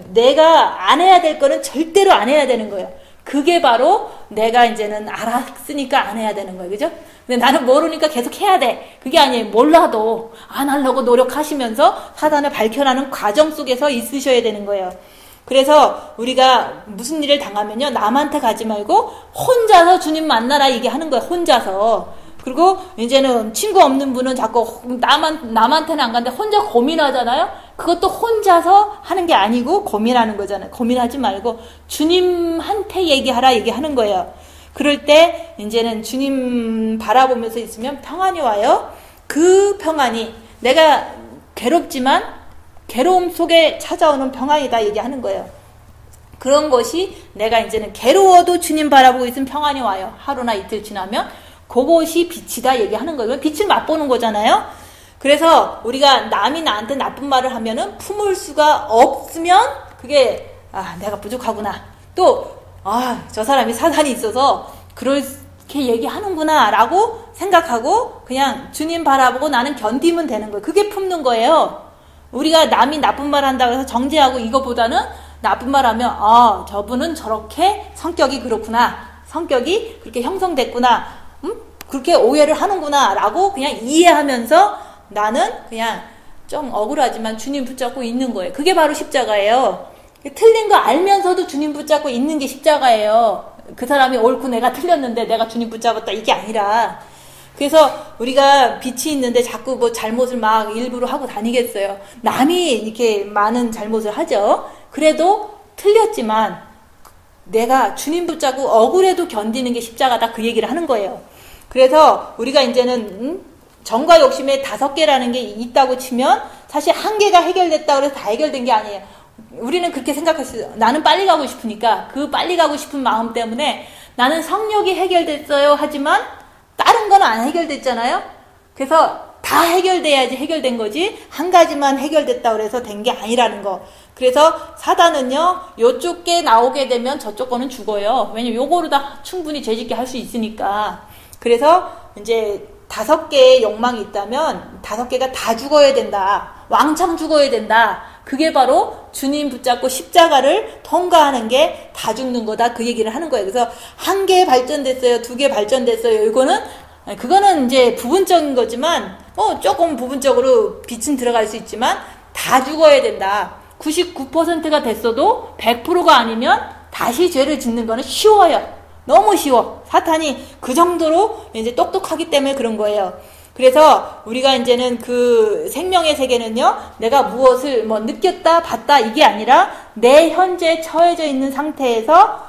S1: 내가 안 해야 될 거는 절대로 안 해야 되는 거예요. 그게 바로 내가 이제는 알았으니까 안 해야 되는 거예요. 그죠? 근데 나는 모르니까 계속 해야 돼. 그게 아니에요. 몰라도 안 하려고 노력하시면서 사단을 밝혀나는 과정 속에서 있으셔야 되는 거예요. 그래서 우리가 무슨 일을 당하면요. 남한테 가지 말고 혼자서 주님 만나라 얘기하는 거예요. 혼자서. 그리고 이제는 친구 없는 분은 자꾸 남한테는 안 가는데 혼자 고민하잖아요. 그것도 혼자서 하는 게 아니고 고민하는 거잖아요. 고민하지 말고 주님한테 얘기하라 얘기하는 거예요. 그럴 때 이제는 주님 바라보면서 있으면 평안이 와요. 그 평안이 내가 괴롭지만 괴로움 속에 찾아오는 평안이다 얘기하는 거예요. 그런 것이 내가 이제는 괴로워도 주님 바라보고 있으면 평안이 와요. 하루나 이틀 지나면 그것이 빛이다 얘기하는 거예요. 빛을 맛보는 거잖아요. 그래서 우리가 남이 나한테 나쁜 말을 하면은 품을 수가 없으면 그게 내가 부족하구나. 또 저 사람이 사단이 있어서 그렇게 얘기하는구나 라고 생각하고 그냥 주님 바라보고 나는 견디면 되는 거예요. 그게 품는 거예요. 우리가 남이 나쁜 말 한다고 해서 정죄하고 이거보다는 나쁜 말 하면 저분은 저렇게 성격이 그렇구나. 성격이 그렇게 형성됐구나. 그렇게 오해를 하는구나 라고 그냥 이해하면서 나는 그냥 좀 억울하지만 주님 붙잡고 있는 거예요. 그게 바로 십자가예요. 틀린 거 알면서도 주님 붙잡고 있는 게 십자가예요. 그 사람이 옳고 내가 틀렸는데 내가 주님 붙잡았다 이게 아니라. 그래서 우리가 빛이 있는데 자꾸 뭐 잘못을 막 일부러 하고 다니겠어요. 남이 이렇게 많은 잘못을 하죠. 그래도 틀렸지만 내가 주님 붙잡고 억울해도 견디는 게 십자가다 그 얘기를 하는 거예요. 그래서 우리가 이제는 정과 욕심의 5개라는 게 있다고 치면 사실 1개가 해결됐다고 해서 다 해결된 게 아니에요. 우리는 그렇게 생각했어요. 나는 빨리 가고 싶으니까 그 빨리 가고 싶은 마음 때문에 나는 성욕이 해결됐어요 하지만 다른 건 안 해결됐잖아요. 그래서 다 해결돼야지 해결된 거지 한 가지만 해결됐다고 해서 된 게 아니라는 거. 그래서 사단은요 요쪽 게 나오게 되면 저쪽 거는 죽어요. 왜냐면 요거로 다 충분히 죄짓게 할 수 있으니까. 그래서 이제 5개의 욕망이 있다면 5개가 다 죽어야 된다. 왕창 죽어야 된다. 그게 바로 주님 붙잡고 십자가를 통과하는 게 다 죽는 거다. 그 얘기를 하는 거예요. 그래서 1개 발전됐어요. 2개 발전됐어요. 그거는 이제 부분적인 거지만, 조금 부분적으로 빛은 들어갈 수 있지만, 다 죽어야 된다. 99%가 됐어도 100%가 아니면 다시 죄를 짓는 거는 쉬워요. 너무 쉬워. 사탄이 그 정도로 이제 똑똑하기 때문에 그런 거예요. 그래서 우리가 이제는 그 생명의 세계는요, 내가 무엇을 느꼈다, 봤다, 이게 아니라 내 현재 처해져 있는 상태에서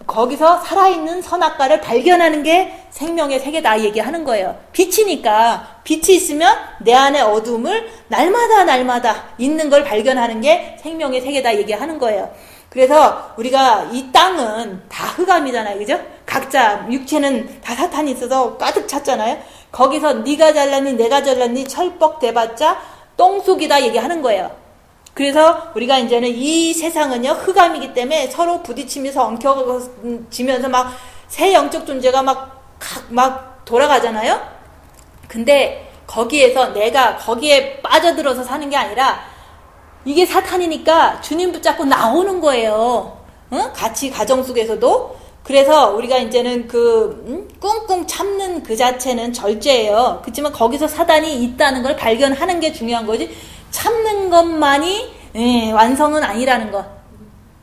S1: 거기서 살아있는 선악과를 발견하는 게 생명의 세계다 얘기하는 거예요. 빛이니까 빛이 있으면 내 안에 어둠을 날마다 있는 걸 발견하는 게 생명의 세계다 얘기하는 거예요. 그래서 우리가 이 땅은 다 흑암이잖아요. 그죠? 각자 육체는 다 사탄이 있어서 가득 찼잖아요. 거기서 네가 잘났니 내가 잘났니 철뻑대봤자 똥속이다 얘기하는 거예요. 그래서 우리가 이제는 이 세상은요, 흑암이기 때문에 서로 부딪히면서 엉켜지면서 막 새 영적 존재가 막 돌아가잖아요. 근데 거기에서 내가 거기에 빠져들어서 사는 게 아니라 이게 사탄이니까 주님 붙잡고 나오는 거예요. 같이 가정 속에서도. 그래서 우리가 이제는 꿍꿍 참는 그 자체는 절제예요. 그렇지만 거기서 사단이 있다는 걸 발견하는 게 중요한 거지. 참는 것만이 완성은 아니라는 거.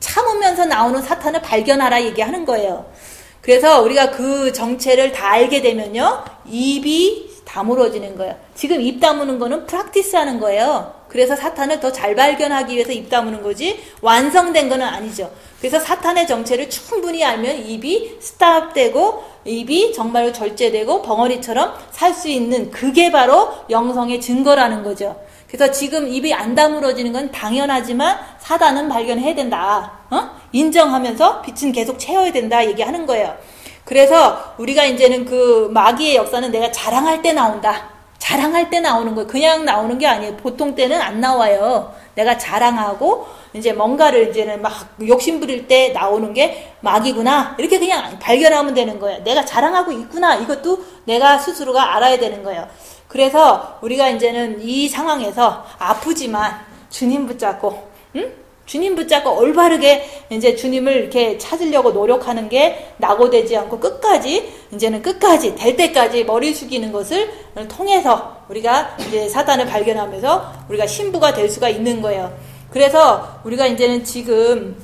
S1: 참으면서 나오는 사탄을 발견하라 얘기하는 거예요. 그래서 우리가 그 정체를 다 알게 되면요, 입이 다물어지는 거예요. 지금 입 다무는 거는 프랙티스 하는 거예요. 그래서 사탄을 더 잘 발견하기 위해서 입 다무는 거지 완성된 거는 아니죠. 그래서 사탄의 정체를 충분히 알면 입이 스탑되고 입이 정말로 절제되고 벙어리처럼 살 수 있는, 그게 바로 영성의 증거라는 거죠. 그래서 지금 입이 안 다물어지는 건 당연하지만 사단은 발견해야 된다. 인정하면서 빛은 계속 채워야 된다 얘기하는 거예요. 그래서 우리가 이제는 그 마귀의 역사는 내가 자랑할 때 나온다. 자랑할 때 나오는 거예요. 그냥 나오는 게 아니에요. 보통 때는 안 나와요. 내가 자랑하고 이제 뭔가를 이제는 막 욕심 부릴 때 나오는 게 마귀구나. 이렇게 그냥 발견하면 되는 거예요. 내가 자랑하고 있구나. 이것도 내가 스스로가 알아야 되는 거예요. 그래서 우리가 이제는 이 상황에서 아프지만 주님 붙잡고, 주님 붙잡고 올바르게 이제 주님을 이렇게 찾으려고 노력하는 게 낙오되지 않고 이제는 끝까지 될 때까지 머리 숙이는 것을 통해서 우리가 이제 사단을 발견하면서 우리가 신부가 될 수가 있는 거예요. 그래서 우리가 이제는 지금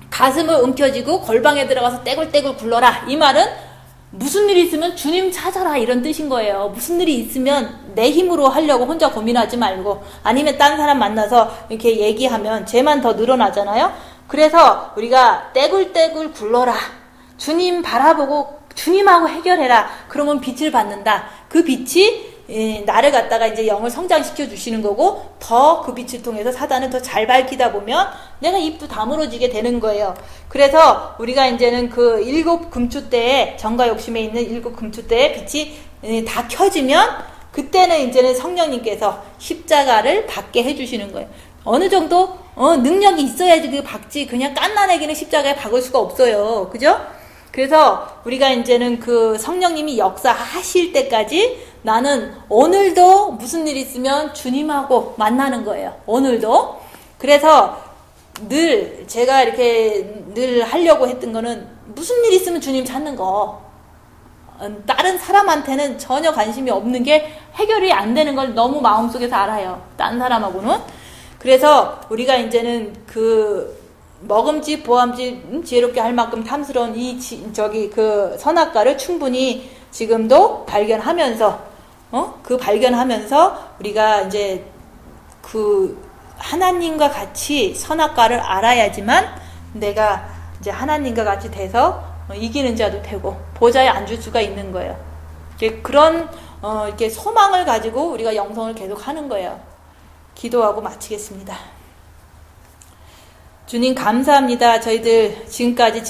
S1: 가슴을 움켜쥐고 골방에 들어가서 떼굴떼굴 굴러라. 이 말은 무슨 일이 있으면 주님 찾아라 이런 뜻인 거예요. 무슨 일이 있으면 내 힘으로 하려고 혼자 고민하지 말고, 아니면 딴 사람 만나서 이렇게 얘기하면 죄만 더 늘어나잖아요. 그래서 우리가 떼굴떼굴 굴러라. 주님 바라보고 주님하고 해결해라. 그러면 빛을 받는다. 그 빛이 나를 갖다가 이제 영을 성장시켜 주시는 거고, 더 그 빛을 통해서 사단을 더 잘 밝히다 보면 내가 입도 다물어지게 되는 거예요. 그래서 우리가 이제는 그 7 금추대에, 정과 욕심에 있는 7 금추대에 빛이 다 켜지면 그때는 이제는 성령님께서 십자가를 받게 해주시는 거예요. 어느 정도 능력이 있어야지 그 박지, 그냥 깐난애기는 십자가에 박을 수가 없어요. 그죠? 그래서 우리가 이제는 그 성령님이 역사하실 때까지 나는 오늘도 무슨 일 있으면 주님하고 만나는 거예요. 오늘도. 그래서 늘 제가 이렇게 늘 하려고 했던 거는 무슨 일 있으면 주님 찾는 거. 다른 사람한테는 전혀 관심이 없는 게 해결이 안 되는 걸 너무 마음속에서 알아요. 딴 사람하고는. 그래서 우리가 이제는 그 먹음직 보암직 지혜롭게 할 만큼 탐스러운 그 선악과를 충분히 지금도 발견하면서 그 발견하면서 우리가 이제 그 하나님과 같이 선악과를 알아야지만 내가 이제 하나님과 같이 돼서 이기는 자도 되고 보좌에 앉을 수가 있는 거예요. 이제 그런 이렇게 소망을 가지고 우리가 영성을 계속 하는 거예요. 기도하고 마치겠습니다. 주님 감사합니다. 저희들 지금까지